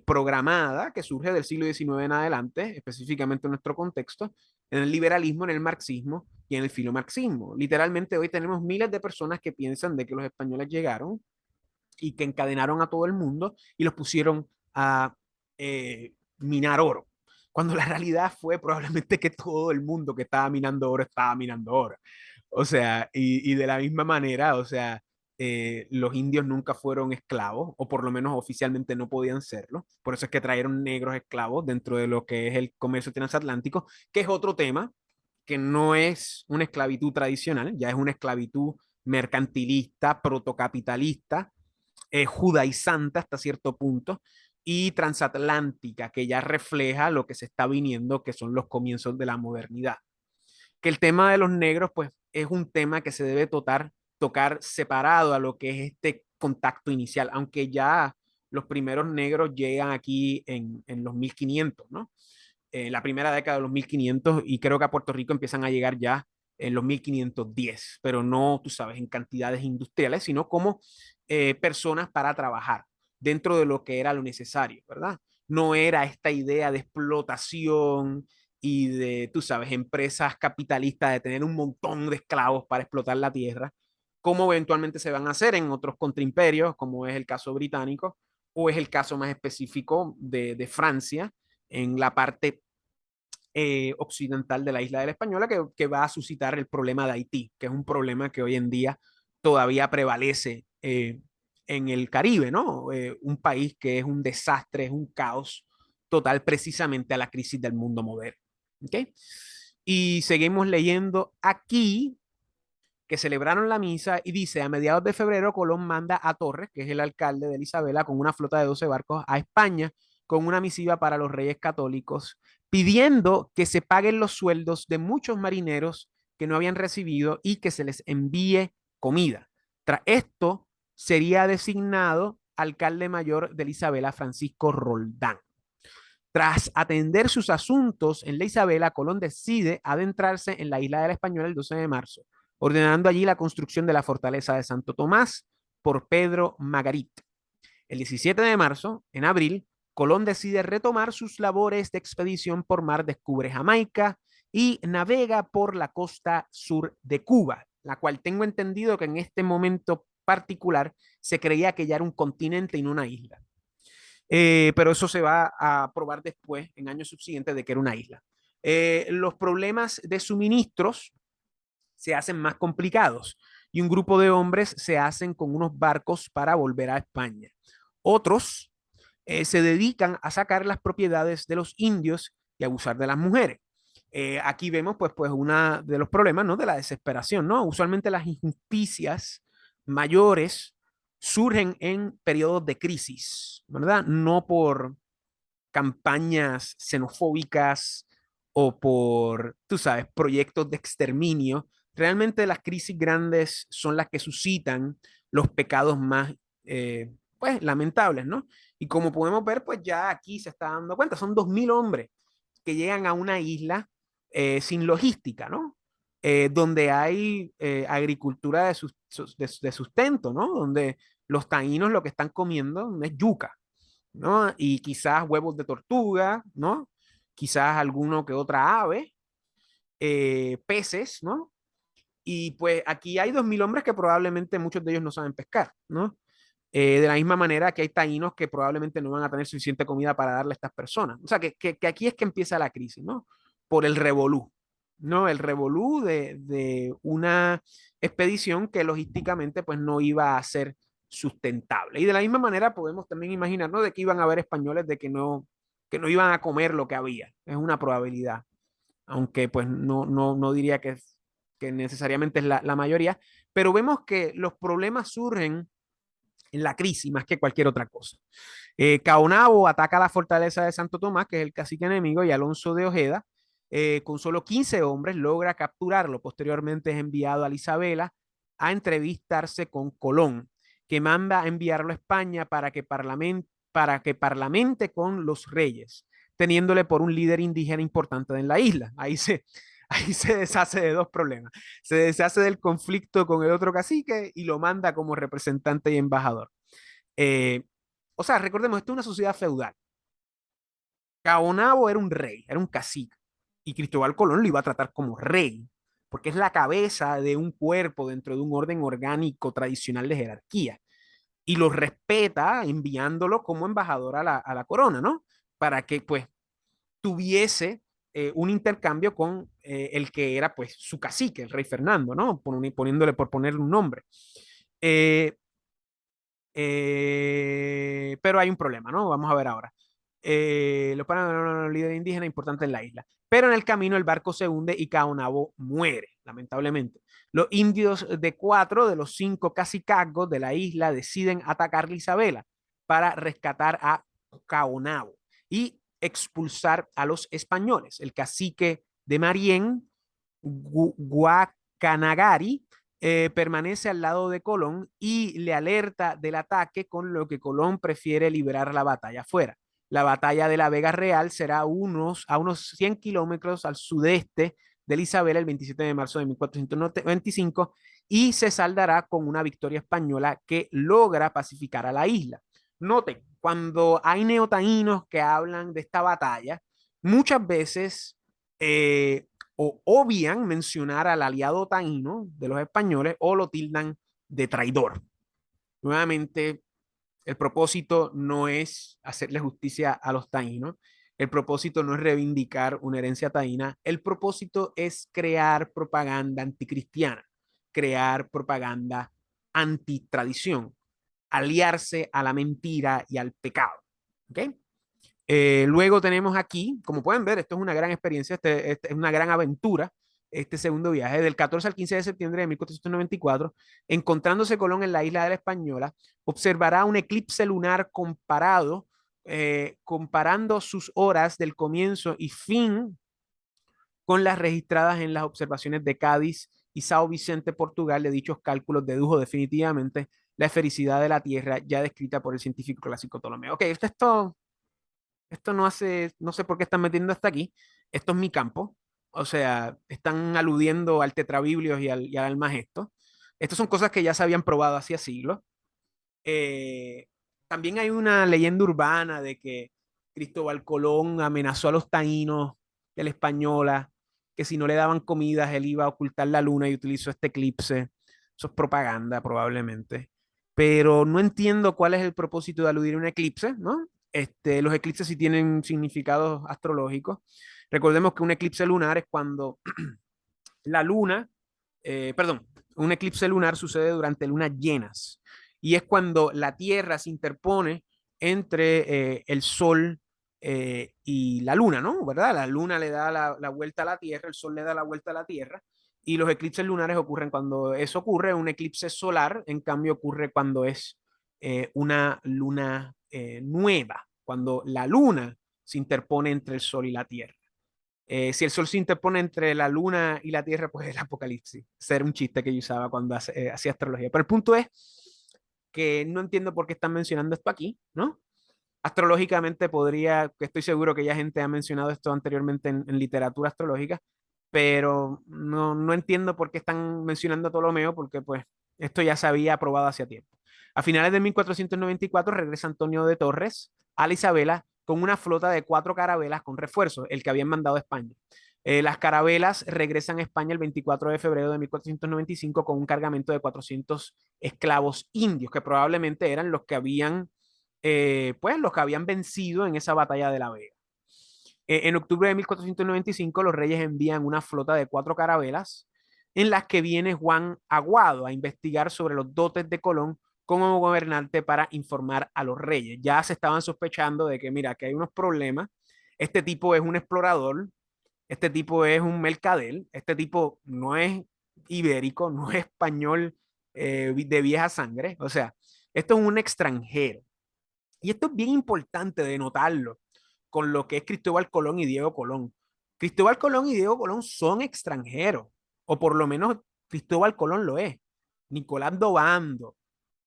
programada, que surge del siglo XIX en adelante, específicamente en nuestro contexto, en el liberalismo, en el marxismo y en el filomarxismo. Literalmente hoy tenemos miles de personas que piensan de que los españoles llegaron y que encadenaron a todo el mundo y los pusieron a minar oro. Cuando la realidad fue probablemente que todo el mundo que estaba minando oro estaba minando oro. O sea, y de la misma manera, o sea, los indios nunca fueron esclavos, o por lo menos oficialmente no podían serlo. Por eso es que trajeron negros esclavos dentro de lo que es el comercio transatlántico, que es otro tema, que no es una esclavitud tradicional, ya es una esclavitud mercantilista, protocapitalista, judaizante hasta cierto punto, y transatlántica, que ya refleja lo que se está viniendo, que son los comienzos de la modernidad. Que el tema de los negros, pues, es un tema que se debe tocar separado a lo que es este contacto inicial, aunque ya los primeros negros llegan aquí en los 1500, ¿no? La primera década de los 1500 y creo que a Puerto Rico empiezan a llegar ya en los 1510, pero no, tú sabes, en cantidades industriales, sino como personas para trabajar dentro de lo que era lo necesario, ¿verdad? No era esta idea de explotación y de, tú sabes, empresas capitalistas de tener un montón de esclavos para explotar la tierra, como eventualmente se van a hacer en otros contraimperios, como es el caso británico, o es el caso más específico de Francia, en la parte occidental de la isla de la Española, que va a suscitar el problema de Haití, que es un problema que hoy en día todavía prevalece en el Caribe, ¿no? Un país que es un desastre, es un caos total precisamente a la crisis del mundo moderno. ¿Okay? Y seguimos leyendo aquí que celebraron la misa y dice, a mediados de febrero Colón manda a Torres, que es el alcalde de Isabela, con una flota de 12 barcos a España, con una misiva para los reyes católicos, pidiendo que se paguen los sueldos de muchos marineros que no habían recibido y que se les envíe comida. Tras esto, sería designado alcalde mayor de Isabela, Francisco Roldán. Tras atender sus asuntos en la Isabela, Colón decide adentrarse en la isla de la Española el 12 de marzo, ordenando allí la construcción de la fortaleza de Santo Tomás por Pedro Magarit. El 17 de marzo, en abril, Colón decide retomar sus labores de expedición por mar, descubre Jamaica y navega por la costa sur de Cuba, la cual tengo entendido que en este momento particular se creía que ya era un continente y no una isla. Pero eso se va a probar después, en años subsiguientes, de que era una isla. Los problemas de suministros se hacen más complicados y un grupo de hombres se hacen con unos barcos para volver a España. Otros se dedican a sacar las propiedades de los indios y abusar de las mujeres. Aquí vemos pues uno de los problemas, ¿no? De la desesperación, ¿no? Usualmente las injusticias mayores surgen en periodos de crisis, ¿verdad? No por campañas xenofóbicas o por, tú sabes, proyectos de exterminio. Realmente las crisis grandes son las que suscitan los pecados más, pues, lamentables, ¿no? Y como podemos ver, pues ya aquí se está dando cuenta, son 2.000 hombres que llegan a una isla sin logística, ¿no? Donde hay agricultura de sustento, ¿no? Donde los taínos lo que están comiendo es yuca, ¿no? Y quizás huevos de tortuga, ¿no? Quizás alguno que otra ave, peces, ¿no? Y pues aquí hay 2.000 hombres que probablemente muchos de ellos no saben pescar, ¿no? De la misma manera que hay taínos que probablemente no van a tener suficiente comida para darle a estas personas. O sea, que aquí es que empieza la crisis, ¿no? Por el revolú, ¿no? El revolú de una expedición que logísticamente pues no iba a ser sustentable. Y de la misma manera podemos también imaginarnos de que iban a haber españoles de que no iban a comer lo que había. Es una probabilidad, aunque pues no diría que necesariamente es la mayoría, pero vemos que los problemas surgen en la crisis más que cualquier otra cosa. Caonabo ataca la fortaleza de Santo Tomás, que es el cacique enemigo, y Alonso de Ojeda, con solo 15 hombres, logra capturarlo. Posteriormente es enviado a Isabela a entrevistarse con Colón, que manda a enviarlo a España para que parlamente con los reyes, teniéndole por un líder indígena importante en la isla. Ahí se deshace de dos problemas. Se deshace del conflicto con el otro cacique y lo manda como representante y embajador. Eh, o sea, recordemos, esto es una sociedad feudal. Caonabo era un rey, era un cacique, y Cristóbal Colón lo iba a tratar como rey, porque es la cabeza de un cuerpo dentro de un orden orgánico tradicional de jerarquía, y lo respeta enviándolo como embajador a la corona, ¿no? Para que pues tuviese un intercambio con el que era pues su cacique, el rey Fernando, ¿no? Poniéndole por ponerle un nombre. Eh, pero hay un problema, ¿no? Vamos a ver ahora. Los parámetros líder indígena importante en la isla. Pero en el camino el barco se hunde y Caonabo muere, lamentablemente. Los indios de 4 de los 5 cacicazgos de la isla deciden atacar la Isabela para rescatar a Caonabo y expulsar a los españoles. El cacique de Marién, Guacanagari, permanece al lado de Colón y le alerta del ataque, con lo que Colón prefiere librar la batalla afuera. La batalla de la Vega Real será a unos 100 kilómetros al sudeste de Isabela el 27 de marzo de 1425 y se saldará con una victoria española que logra pacificar a la isla. Noten, cuando hay neotaínos que hablan de esta batalla, muchas veces o obvian mencionar al aliado taíno de los españoles o lo tildan de traidor. Nuevamente, el propósito no es hacerle justicia a los taínos, el propósito no es reivindicar una herencia taína, el propósito es crear propaganda anticristiana, crear propaganda antitradición, aliarse a la mentira y al pecado. ¿Ok? Luego tenemos aquí, como pueden ver, esto es una gran experiencia, este es una gran aventura, este segundo viaje, del 14 al 15 de septiembre de 1494, encontrándose Colón en la isla de la Española, observará un eclipse lunar comparando sus horas del comienzo y fin con las registradas en las observaciones de Cádiz y Sao Vicente, Portugal. De dichos cálculos dedujo definitivamente la esfericidad de la Tierra ya descrita por el científico clásico Ptolomeo. Ok, esto no sé por qué están metiendo hasta aquí. Esto es mi campo. O sea, están aludiendo al tetrabiblios y al almagesto. Estas son cosas que ya se habían probado hacía siglos. Eh, También hay una leyenda urbana de que Cristóbal Colón amenazó a los taínos de la Española, que si no le daban comidas, él iba a ocultar la luna y utilizó este eclipse. Eso es propaganda, probablemente. Pero no entiendo cuál es el propósito de aludir a un eclipse, ¿no? Los eclipses sí tienen significados astrológicos. Recordemos que un eclipse lunar es cuando la luna, perdón, un eclipse lunar sucede durante lunas llenas y es cuando la Tierra se interpone entre el Sol y la Luna, ¿no? ¿Verdad? La Luna le da la vuelta a la Tierra, el Sol le da la vuelta a la Tierra, y los eclipses lunares ocurren cuando eso ocurre, un eclipse solar, en cambio, ocurre cuando es una luna nueva, cuando la Luna se interpone entre el Sol y la Tierra. Si el Sol se interpone entre la Luna y la Tierra, pues el apocalipsis. Ese era un chiste que yo usaba cuando hacía astrología. Pero el punto es que no entiendo por qué están mencionando esto aquí, ¿no? Astrológicamente podría, que estoy seguro que ya gente ha mencionado esto anteriormente en literatura astrológica, pero no entiendo por qué están mencionando a Ptolomeo, porque pues esto ya se había aprobado hace tiempo. A finales de 1494 regresa Antonio de Torres a la Isabela con una flota de 4 carabelas con refuerzos, el que habían mandado a España. Las carabelas regresan a España el 24 de febrero de 1495 con un cargamento de 400 esclavos indios, que probablemente eran los que habían, pues, los que habían vencido en esa batalla de la Vega. En octubre de 1495, los reyes envían una flota de 4 carabelas en las que viene Juan Aguado a investigar sobre los dotes de Colón como gobernante para informar a los reyes. Ya se estaban sospechando de que, mira, que hay unos problemas. Este tipo es un explorador, este tipo es un mercader, este tipo no es ibérico, no es español de vieja sangre. O sea, esto es un extranjero. Y esto es bien importante de notarlo con lo que es Cristóbal Colón y Diego Colón. Cristóbal Colón y Diego Colón son extranjeros, o por lo menos Cristóbal Colón lo es. Nicolás Dobando,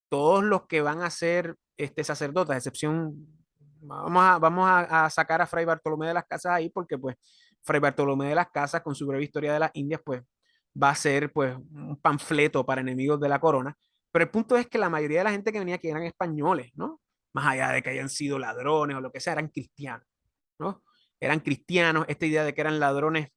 todos los que van a ser sacerdotes, a excepción, vamos a sacar a Fray Bartolomé de las Casas ahí, porque pues Fray Bartolomé de las Casas, con su breve historia de las Indias, pues va a ser pues un panfleto para enemigos de la corona. Pero el punto es que la mayoría de la gente que venía aquí eran españoles, ¿no? Más allá de que hayan sido ladrones o lo que sea, eran cristianos, ¿no? Eran cristianos, esta idea de que eran ladrones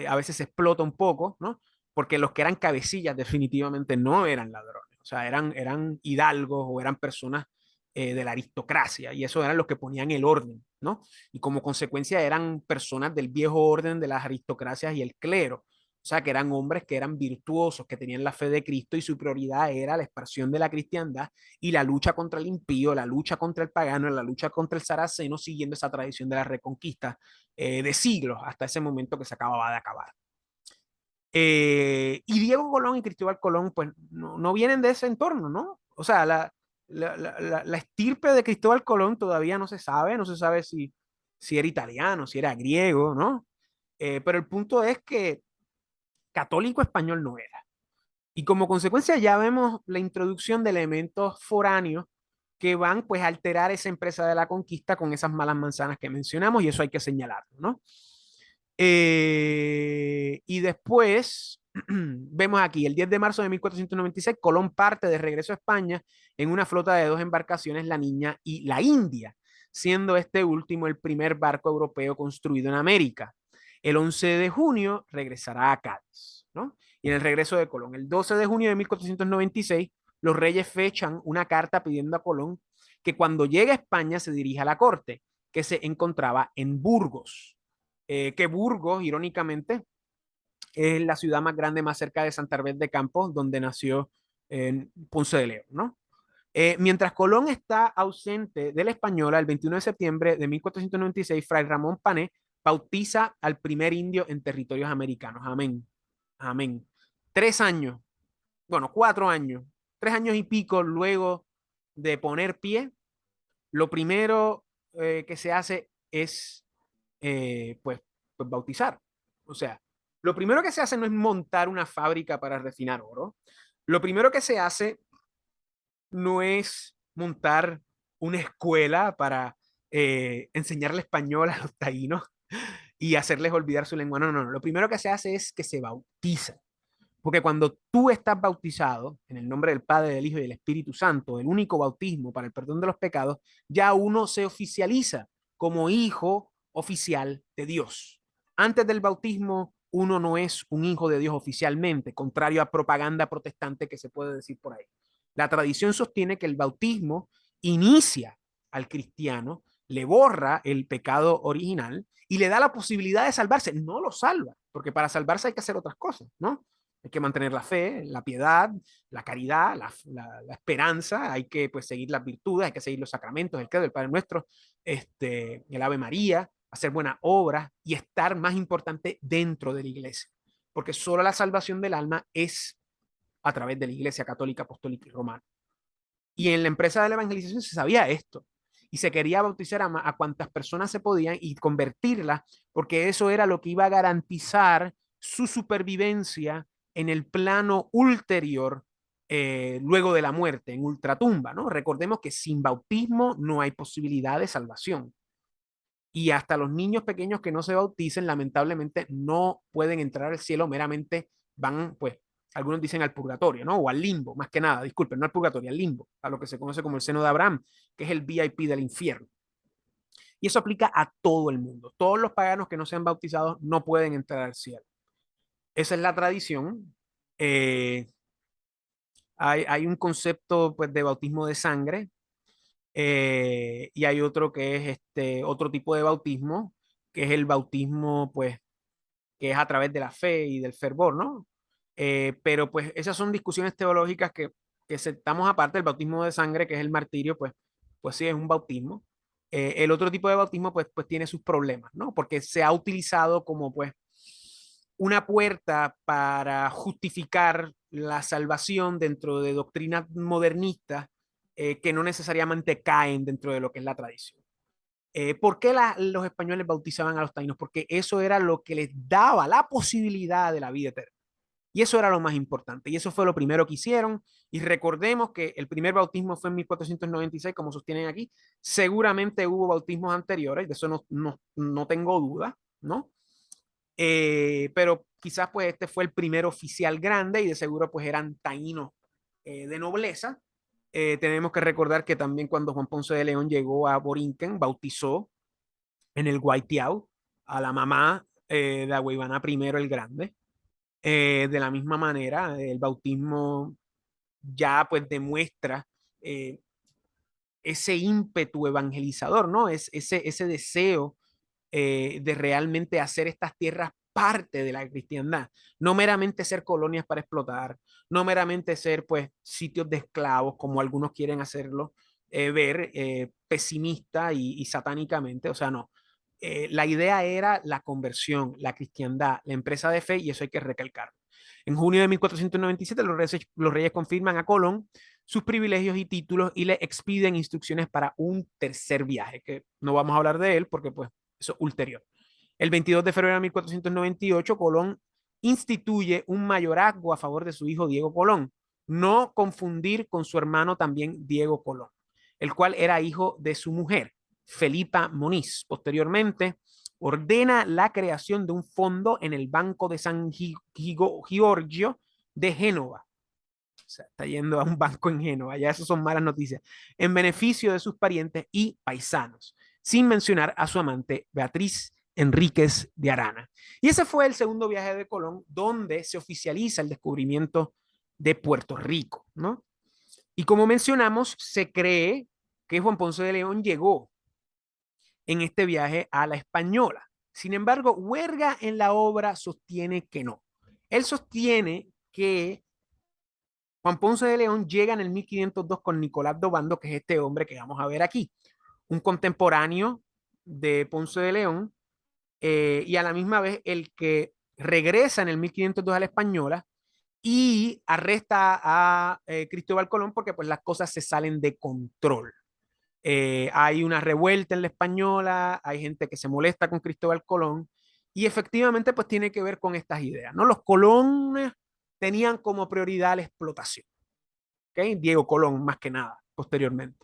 a veces se explota un poco, ¿no? Porque los que eran cabecillas definitivamente no eran ladrones, o sea, eran hidalgos o eran personas de la aristocracia y eso eran los que ponían el orden, ¿no? Y como consecuencia eran personas del viejo orden de las aristocracias y el clero. O sea, que eran hombres que eran virtuosos, que tenían la fe de Cristo y su prioridad era la expansión de la cristiandad y la lucha contra el impío, la lucha contra el pagano, la lucha contra el saraceno, siguiendo esa tradición de la reconquista de siglos hasta ese momento que se acababa de acabar. Y Diego Colón y Cristóbal Colón, pues no vienen de ese entorno, ¿no? O sea, la estirpe de Cristóbal Colón todavía no se sabe si era italiano, si era griego, ¿no? Pero el punto es que católico español no era. Y como consecuencia ya vemos la introducción de elementos foráneos que van pues a alterar esa empresa de la conquista con esas malas manzanas que mencionamos y eso hay que señalarlo, ¿no? Y después vemos aquí, el 10 de marzo de 1496, Colón parte de regreso a España en una flota de 2 embarcaciones, la Niña y la India, siendo este último el primer barco europeo construido en América. El 11 de junio regresará a Cádiz, ¿no? Y en el regreso de Colón, el 12 de junio de 1496, los reyes fechan una carta pidiendo a Colón que cuando llegue a España se dirija a la corte, que se encontraba en Burgos. Que Burgos, irónicamente, es la ciudad más grande más cerca de Santander de Campos, donde nació Ponce de León, ¿no? Mientras Colón está ausente de la Española, el 21 de septiembre de 1496, Fray Ramón Pané bautiza al primer indio en territorios americanos. Amén. Amén. 3 años, bueno, 4 años, 3 años y pico luego de poner pie, lo primero que se hace es, pues bautizar. O sea, lo primero que se hace no es montar una fábrica para refinar oro. Lo primero que se hace no es montar una escuela para enseñarle español a los taínos y hacerles olvidar su lengua. No, no, no. Lo primero que se hace es que se bautiza. Porque cuando tú estás bautizado en el nombre del Padre, del Hijo y del Espíritu Santo, el único bautismo para el perdón de los pecados, ya uno se oficializa como hijo oficial de Dios. Antes del bautismo, uno no es un hijo de Dios oficialmente, contrario a propaganda protestante que se puede decir por ahí. La tradición sostiene que el bautismo inicia al cristiano, le borra el pecado original y le da la posibilidad de salvarse. No lo salva, porque para salvarse hay que hacer otras cosas, ¿no? Hay que mantener la fe, la piedad, la caridad, la esperanza, hay que pues seguir las virtudes, hay que seguir los sacramentos, el credo, el Padre Nuestro, el Ave María, hacer buenas obras y estar más importante dentro de la iglesia, porque solo la salvación del alma es a través de la iglesia católica, apostólica y romana. Y en la empresa de la evangelización se sabía esto. Y se quería bautizar a cuantas personas se podían y convertirlas, porque eso era lo que iba a garantizar su supervivencia en el plano ulterior, luego de la muerte, en ultratumba, ¿no? Recordemos que sin bautismo no hay posibilidad de salvación. Y hasta los niños pequeños que no se bauticen, lamentablemente, no pueden entrar al cielo, meramente van, pues, algunos dicen al purgatorio, ¿no? O al limbo, más que nada, disculpen, no al purgatorio, al limbo, a lo que se conoce como el seno de Abraham, que es el VIP del infierno. Y eso aplica a todo el mundo. Todos los paganos que no sean bautizados no pueden entrar al cielo. Esa es la tradición. Hay un concepto, pues, de bautismo de sangre, y hay otro que es otro tipo de bautismo, que es el bautismo, pues, que es a través de la fe y del fervor, ¿no? Pero pues esas son discusiones teológicas que estamos aparte del bautismo de sangre, que es el martirio, pues sí es un bautismo. El otro tipo de bautismo pues tiene sus problemas, ¿no? Porque se ha utilizado como pues una puerta para justificar la salvación dentro de doctrinas modernistas, que no necesariamente caen dentro de lo que es la tradición. ¿Por qué los españoles bautizaban a los taínos? Porque eso era lo que les daba la posibilidad de la vida eterna. Y eso era lo más importante. Y eso fue lo primero que hicieron. Y recordemos que el primer bautismo fue en 1496, como sostienen aquí. Seguramente hubo bautismos anteriores, de eso no tengo duda, ¿no? Pero quizás pues este fue el primer oficial grande y de seguro pues eran taínos, de nobleza. Tenemos que recordar que también cuando Juan Ponce de León llegó a Borinquen, bautizó en el Guaitiao a la mamá, de Agüeybaná I el Grande. De la misma manera, el bautismo ya pues demuestra, ese ímpetu evangelizador, ¿no? Ese deseo, de realmente hacer estas tierras parte de la cristiandad, no meramente ser colonias para explotar, no meramente ser pues sitios de esclavos como algunos quieren hacerlo, ver, pesimista y satánicamente, o sea, no. La idea era la conversión, la cristiandad, la empresa de fe, y eso hay que recalcar. En junio de 1497 los reyes confirman a Colón sus privilegios y títulos y le expiden instrucciones para un tercer viaje, que no vamos a hablar de él porque pues eso ulterior. El 22 de febrero de 1498, Colón instituye un mayorazgo a favor de su hijo Diego Colón, no confundir con su hermano también Diego Colón, el cual era hijo de su mujer, Felipa Moniz. Posteriormente, ordena la creación de un fondo en el Banco de San Giorgio de Génova. O sea, está yendo a un banco en Génova, ya eso son malas noticias, en beneficio de sus parientes y paisanos, sin mencionar a su amante Beatriz Enríquez de Arana. Y ese fue el segundo viaje de Colón, donde se oficializa el descubrimiento de Puerto Rico, ¿no? Y como mencionamos, se cree que Juan Ponce de León llegó en este viaje a la Española. Sin embargo, Huerga en la obra sostiene que no. Él sostiene que Juan Ponce de León llega en el 1502 con Nicolás d'Obando, que es este hombre que vamos a ver aquí, un contemporáneo de Ponce de León, y a la misma vez el que regresa en el 1502 a la Española y arresta a, Cristóbal Colón porque pues las cosas se salen de control. Hay una revuelta en la Española, hay gente que se molesta con Cristóbal Colón y efectivamente pues tiene que ver con estas ideas, ¿no? Los colones tenían como prioridad la explotación, ¿ok? Diego Colón más que nada, posteriormente.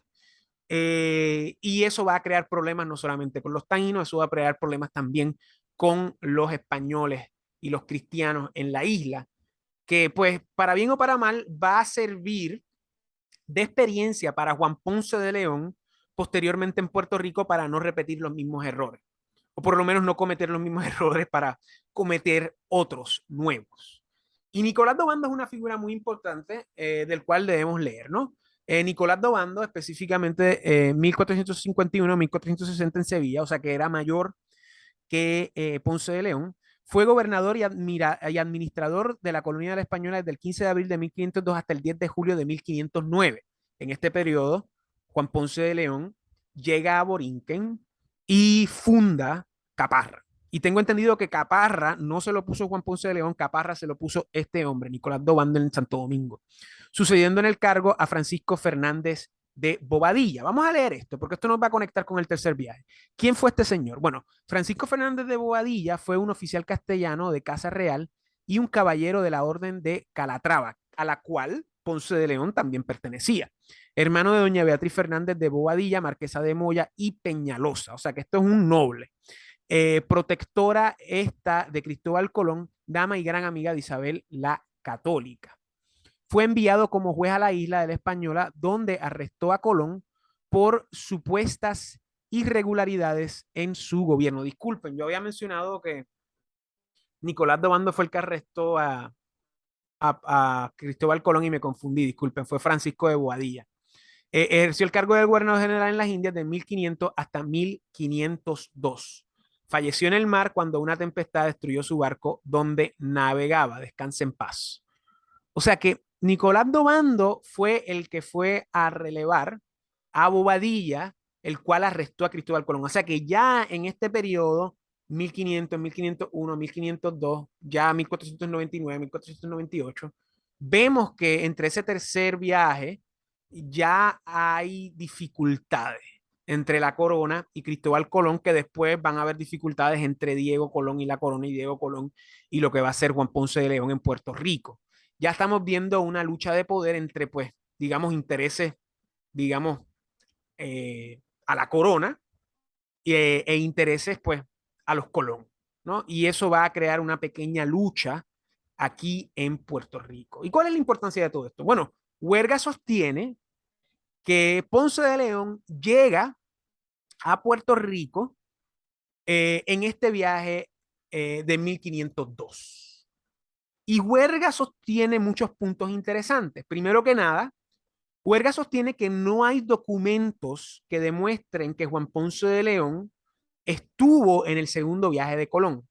Y eso va a crear problemas no solamente con los taínos, eso va a crear problemas también con los españoles y los cristianos en la isla, que pues para bien o para mal va a servir de experiencia para Juan Ponce de León posteriormente en Puerto Rico para no repetir los mismos errores, o por lo menos no cometer los mismos errores para cometer otros nuevos. Y Nicolás d'Obando es una figura muy importante, del cual debemos leer, ¿no? Nicolás d'Obando, específicamente 1451-1460 en Sevilla, o sea que era mayor que Ponce de León, Fue gobernador y administrador de la colonia de la Española desde el 15 de abril de 1502 hasta el 10 de julio de 1509. En este periodo, Juan Ponce de León llega a Borinquen y funda Caparra. Y tengo entendido que Caparra no se lo puso Juan Ponce de León, Caparra se lo puso este hombre, Nicolás Dobando, en Santo Domingo, sucediendo en el cargo a Francisco Fernández de Bobadilla. Vamos a leer esto, porque esto nos va a conectar con el tercer viaje. ¿Quién fue este señor? Bueno, Francisco Fernández de Bobadilla fue un oficial castellano de Casa Real y un caballero de la Orden de Calatrava, a la cual Ponce de León también pertenecía. Hermano de doña Beatriz Fernández de Bobadilla, marquesa de Moya y Peñalosa. O sea que esto es un noble. Protectora esta de Cristóbal Colón, dama y gran amiga de Isabel la Católica. Fue enviado como juez a la isla de la Española, donde arrestó a Colón por supuestas irregularidades en su gobierno. Disculpen, yo había mencionado que Nicolás Dobando fue el que arrestó a Cristóbal Colón y me confundí, disculpen, fue Francisco de Boadilla. Ejerció el cargo de gobernador general en las Indias de 1500 hasta 1502. Falleció en el mar cuando una tempestad destruyó su barco donde navegaba. Descanse en paz. O sea que Nicolás Dobando fue el que fue a relevar a Bobadilla, el cual arrestó a Cristóbal Colón. O sea que ya en este periodo, 1500, 1501, 1502, ya 1499, 1498, vemos que entre ese tercer viaje ya hay dificultades entre la corona y Cristóbal Colón, que después van a haber dificultades entre Diego Colón y la corona y Diego Colón y lo que va a ser Juan Ponce de León en Puerto Rico. Ya estamos viendo una lucha de poder entre, pues, digamos, intereses, digamos, a la corona e intereses, pues, a los Colón, ¿no? Y eso va a crear una pequeña lucha aquí en Puerto Rico. ¿Y cuál es la importancia de todo esto? Bueno, Huerga sostiene que Ponce de León llega a Puerto Rico en este viaje de 1502. Y Huerga sostiene muchos puntos interesantes. Primero que nada, Huerga sostiene que no hay documentos que demuestren que Juan Ponce de León estuvo en el segundo viaje de Colón.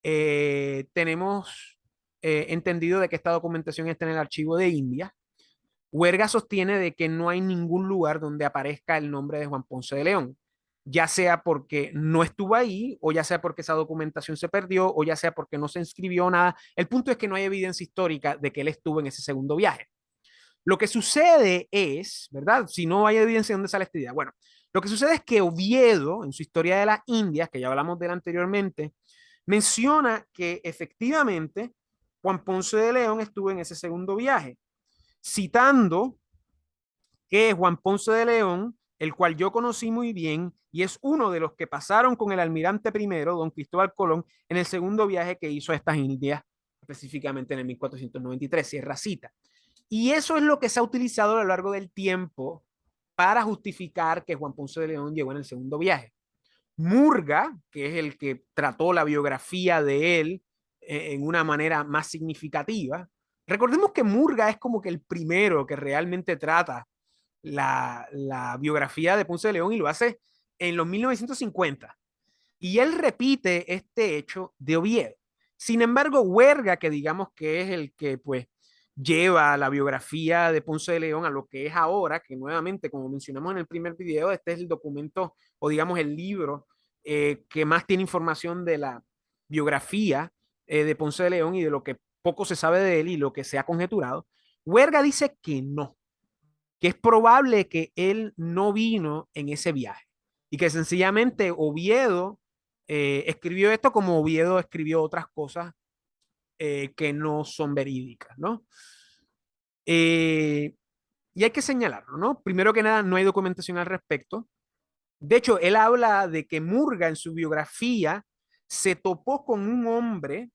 Tenemos entendido de que esta documentación está en el archivo de India. Huerga sostiene de que no hay ningún lugar donde aparezca el nombre de Juan Ponce de León, ya sea porque no estuvo ahí, o ya sea porque esa documentación se perdió, o ya sea porque no se inscribió nada. El punto es que no hay evidencia histórica de que él estuvo en ese segundo viaje. Lo que sucede es, ¿verdad? Si no hay evidencia, ¿de dónde sale esta idea? Bueno, lo que sucede es que Oviedo, en su historia de las Indias, que ya hablamos de él anteriormente, menciona que efectivamente Juan Ponce de León estuvo en ese segundo viaje, citando que Juan Ponce de León, el cual yo conocí muy bien y es uno de los que pasaron con el almirante primero, don Cristóbal Colón, en el segundo viaje que hizo a estas Indias, específicamente en el 1493, Sierra Cita. Y eso es lo que se ha utilizado a lo largo del tiempo para justificar que Juan Ponce de León llegó en el segundo viaje. Murga, que es el que trató la biografía de él en una manera más significativa. Recordemos que Murga es como que el primero que realmente trata la biografía de Ponce de León y lo hace en los 1950. Y él repite este hecho de Oviedo. Sin embargo, Huerga, que digamos que es el que pues lleva la biografía de Ponce de León a lo que es ahora, que nuevamente, como mencionamos en el primer video, este es el documento o digamos el libro que más tiene información de la biografía de Ponce de León y de lo que poco se sabe de él y lo que se ha conjeturado. Huerga dice que es probable que él no vino en ese viaje y que sencillamente Oviedo escribió esto como Oviedo escribió otras cosas que no son verídicas, ¿no? Y hay que señalarlo, ¿no? Primero que nada, no hay documentación al respecto. De hecho, él habla de que Murga en su biografía se topó con un hombre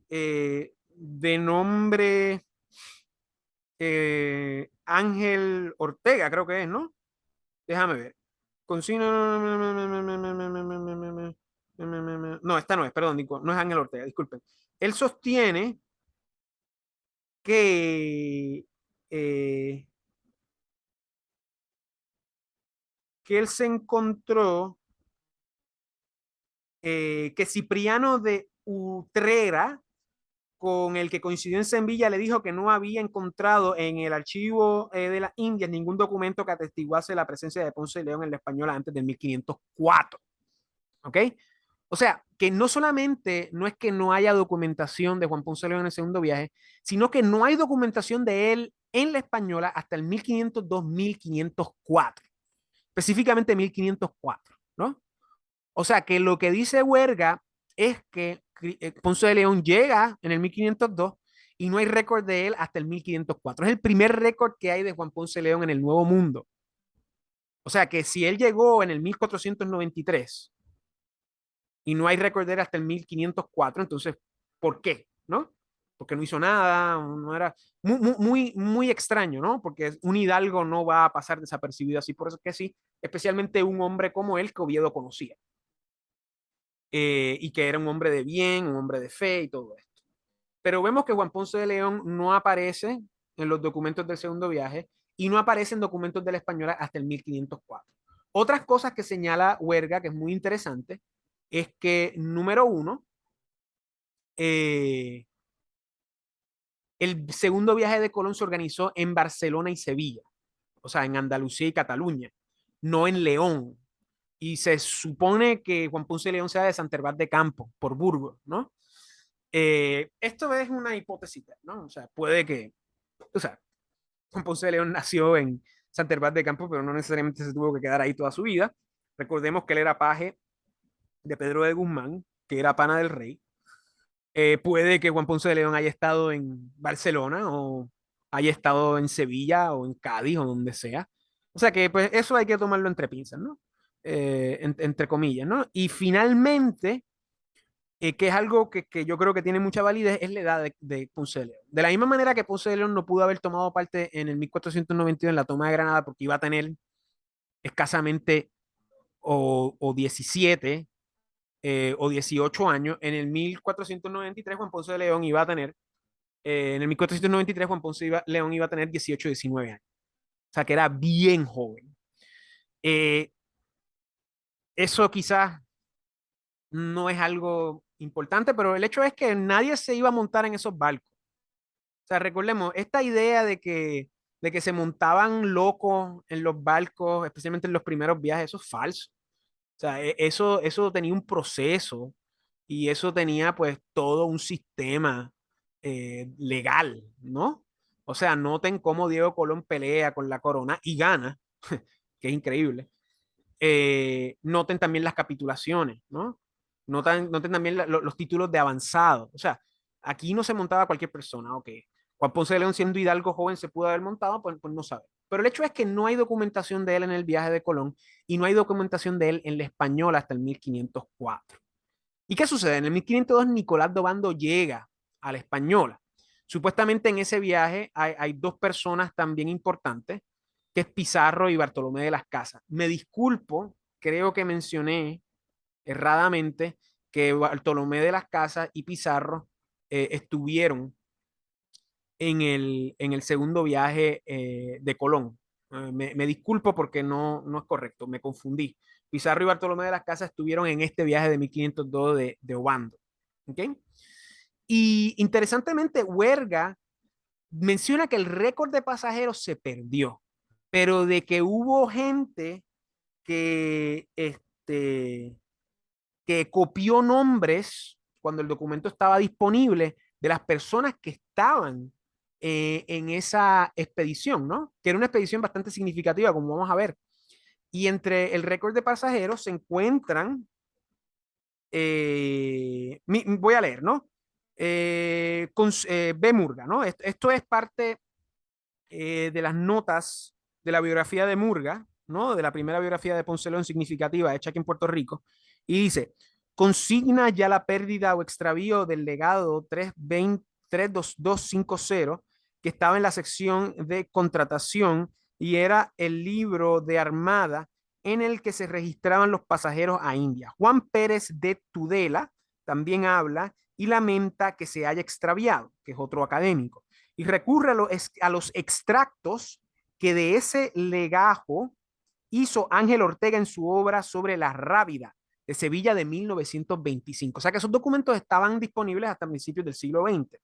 de nombre Ángel Ortega, creo que es, ¿no? Déjame ver. Consigna. No, esta no es, perdón, Nico, no es Ángel Ortega, disculpen. Él sostiene que, eh, que él se encontró que Cipriano Utrera, con el que coincidió en Sevilla, le dijo que no había encontrado en el archivo de las Indias ningún documento que atestiguase la presencia de Ponce de León en la española antes de 1504. ¿Ok? O sea, que no solamente no es que no haya documentación de Juan Ponce de León en el segundo viaje, sino que no hay documentación de él en la española hasta el 1502-1504, específicamente 1504, ¿no? O sea, que lo que dice Huerga es que Ponce de León llega en el 1502 y no hay récord de él hasta el 1504. Es el primer récord que hay de Juan Ponce de León en el Nuevo Mundo. O sea, que si él llegó en el 1493 y no hay récord de él hasta el 1504, entonces, ¿por qué? ¿No? Porque no hizo nada, no era muy extraño, ¿no? Porque un hidalgo no va a pasar desapercibido así, por eso que sí, especialmente un hombre como él que Oviedo conocía. Y que era un hombre de bien, un hombre de fe y todo esto. Pero vemos que Juan Ponce de León no aparece en los documentos del segundo viaje y no aparece en documentos de la española hasta el 1504. Otras cosas que señala Huerga, que es muy interesante, es que, número uno, eh, el segundo viaje de Colón se organizó en Barcelona y Sevilla, o sea, en Andalucía y Cataluña, no en León. Y se supone que Juan Ponce de León sea de Santervat de Campo, por Burgos, ¿no? Esto es una hipótesis, ¿no? O sea, puede que, o sea, Juan Ponce de León nació en Santervat de Campo, pero no necesariamente se tuvo que quedar ahí toda su vida. Recordemos que él era paje de Pedro de Guzmán, que era pana del rey. Puede que Juan Ponce de León haya estado en Barcelona o haya estado en Sevilla o en Cádiz o donde sea. O sea que pues eso hay que tomarlo entre pinzas, ¿no? Entre comillas, ¿no? Y finalmente, que es algo que yo creo que tiene mucha validez, es la edad de Ponce de León. De la misma manera que Ponce de León no pudo haber tomado parte en el 1492 en la toma de Granada porque iba a tener escasamente o 17 o 18 años, en el 1493 Juan Ponce de León iba a tener, en el 1493 Juan Ponce León iba a tener 18 o 19 años. O sea que era bien joven. Eh, Eso quizás no es algo importante, pero el hecho es que nadie se iba a montar en esos barcos. O sea, recordemos, esta idea de que se montaban locos en los barcos, especialmente en los primeros viajes, eso es falso. O sea, eso tenía un proceso y eso tenía pues todo un sistema legal, ¿no? O sea, noten cómo Diego Colón pelea con la corona y gana, que es increíble. Noten también las capitulaciones, ¿no? Noten también los títulos de avanzado. O sea, aquí no se montaba cualquier persona, ok. Juan Ponce de León siendo hidalgo joven se pudo haber montado, pues no sabe. Pero el hecho es que no hay documentación de él en el viaje de Colón y no hay documentación de él en la española hasta el 1504. ¿Y qué sucede? En el 1502 Nicolás Dobando llega a la española. Supuestamente en ese viaje hay dos personas también importantes, que es Pizarro y Bartolomé de las Casas. Me disculpo, creo que mencioné erradamente que Bartolomé de las Casas y Pizarro estuvieron en el segundo viaje de Colón. Me disculpo porque no es correcto, me confundí. Pizarro y Bartolomé de las Casas estuvieron en este viaje de 1502 de Obando. ¿Ok? Y interesantemente, Huerga menciona que el récord de pasajeros se perdió, pero de que hubo gente que, que copió nombres cuando el documento estaba disponible de las personas que estaban en esa expedición, ¿no? Que era una expedición bastante significativa, como vamos a ver. Y entre el récord de pasajeros se encuentran, voy a leer, ¿no? B. Murga, ¿no? Esto es parte de las notas de la biografía de Murga, ¿no? De la primera biografía de Ponce León significativa hecha aquí en Puerto Rico. Y dice, consigna ya la pérdida o extravío del legado 32250, que estaba en la sección de contratación y era el libro de armada en el que se registraban los pasajeros a India. Juan Pérez de Tudela también habla y lamenta que se haya extraviado, que es otro académico, y recurre a los extractos que de ese legajo hizo Ángel Ortega en su obra sobre la Rábida, de Sevilla de 1925. O sea que esos documentos estaban disponibles hasta principios del siglo XX.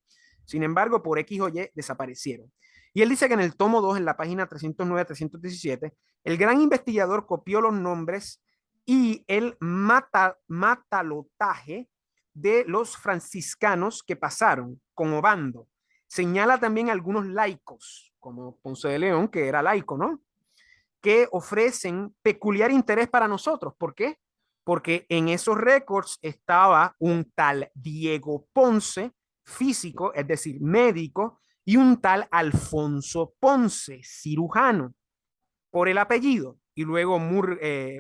Sin embargo, por X o Y desaparecieron. Y él dice que en el tomo 2, en la página 309 a 317, el gran investigador copió los nombres y el matalotaje de los franciscanos que pasaron con Obando. Señala también algunos laicos, como Ponce de León, que era laico, ¿no? Que ofrecen peculiar interés para nosotros. ¿Por qué? Porque en esos récords estaba un tal Diego Ponce, físico, es decir, médico, y un tal Alfonso Ponce, cirujano, por el apellido. Y luego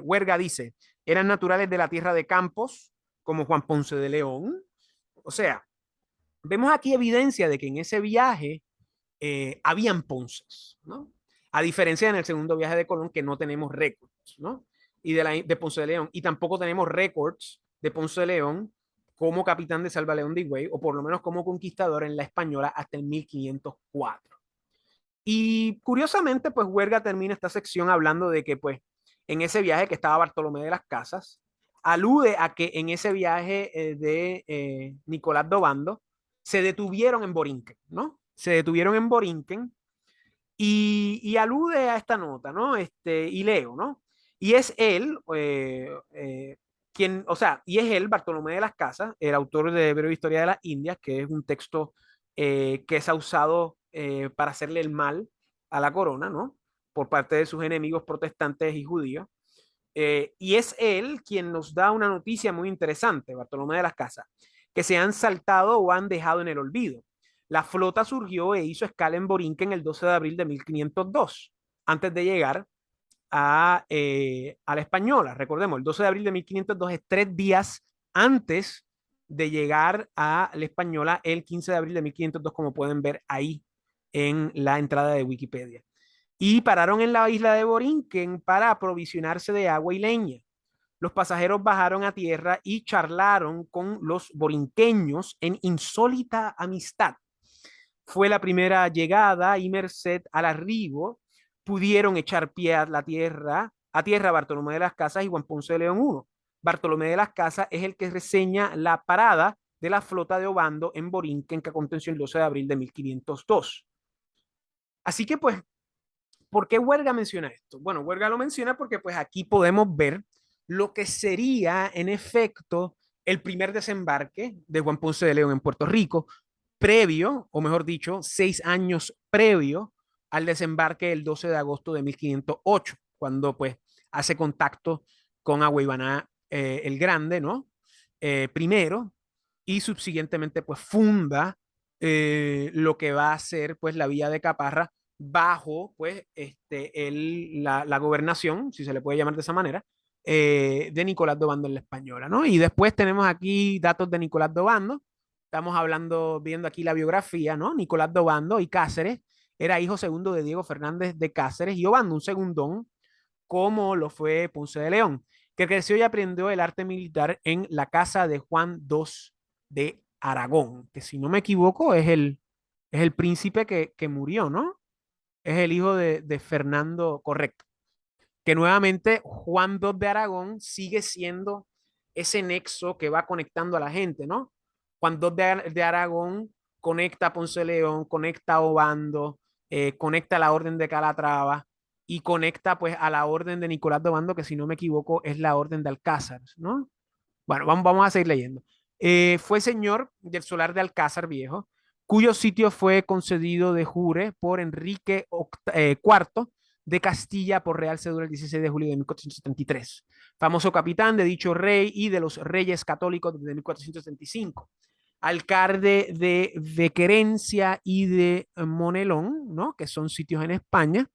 Huerga dice, eran naturales de la tierra de Campos, como Juan Ponce de León. O sea, vemos aquí evidencia de que en ese viaje habían Ponces, ¿no? A diferencia en el segundo viaje de Colón, que no tenemos récords, ¿no? Y de Ponce de León. Y tampoco tenemos récords de Ponce de León como capitán de Salva León de Higüey, o por lo menos como conquistador en la Española hasta el 1504. Y curiosamente, pues Huerga termina esta sección hablando de que, pues, en ese viaje que estaba Bartolomé de las Casas, alude a que en ese viaje de Nicolás Dobando se detuvieron en Borinquen, ¿no? Se detuvieron en Borinquen y alude a esta nota, ¿no? Y leo, ¿no? Y es él, quien, o sea, y es él, Bartolomé de las Casas, el autor de Breve Historia de las Indias, que es un texto que se ha usado para hacerle el mal a la corona, ¿no? Por parte de sus enemigos protestantes y judíos. Y es él quien nos da una noticia muy interesante, Bartolomé de las Casas, que se han saltado o han dejado en el olvido. La flota surgió e hizo escala en Borinquen el 12 de abril de 1502, antes de llegar a la Española. Recordemos, el 12 de abril de 1502 es 3 días antes de llegar a la Española, el 15 de abril de 1502, como pueden ver ahí en la entrada de Wikipedia. Y pararon en la isla de Borinquen para aprovisionarse de agua y leña. Los pasajeros bajaron a tierra y charlaron con los borinqueños en insólita amistad. Fue la primera llegada y merced al arribo pudieron echar pie a tierra Bartolomé de las Casas y Juan Ponce de León I. Bartolomé de las Casas es el que reseña la parada de la flota de Obando en Borinquen que aconteció el 12 de abril de 1502. Así que pues, ¿por qué Huerga menciona esto? Bueno, Huerga lo menciona porque pues aquí podemos ver lo que sería en efecto el primer desembarque de Juan Ponce de León en Puerto Rico, previo, o mejor dicho, 6 años previo al desembarque del 12 de agosto de 1508, cuando pues hace contacto con Agüeybaná el Grande, ¿no? Primero, y subsiguientemente pues funda lo que va a ser pues la Villa de Caparra bajo pues la gobernación, si se le puede llamar de esa manera, de Nicolás Dobando en la Española, ¿no? Y después tenemos aquí datos de Nicolás Dobando. Estamos hablando, viendo aquí la biografía, ¿no? Nicolás Dobando y Cáceres era hijo segundo de Diego Fernández de Cáceres y Obando, un segundón, como lo fue Ponce de León, que creció y aprendió el arte militar en la casa de Juan II de Aragón, que si no me equivoco es el príncipe que murió, ¿no? Es el hijo de Fernando, correcto. Que nuevamente Juan II de Aragón sigue siendo ese nexo que va conectando a la gente, ¿no? Juan II de Aragón conecta a Ponce de León, conecta a Obando, conecta a la Orden de Calatrava y conecta pues a la Orden de Nicolás de Obando, que si no me equivoco es la Orden de Alcázar, ¿no? Bueno, vamos a seguir leyendo. Fue señor del solar de Alcázar Viejo, cuyo sitio fue concedido de jure por Enrique IV de Castilla por Real Cédula el 16 de julio de 1473. Famoso capitán de dicho rey y de los reyes católicos desde 1475. Alcalde de Querencia y de Monelón, ¿no? Que son sitios en España,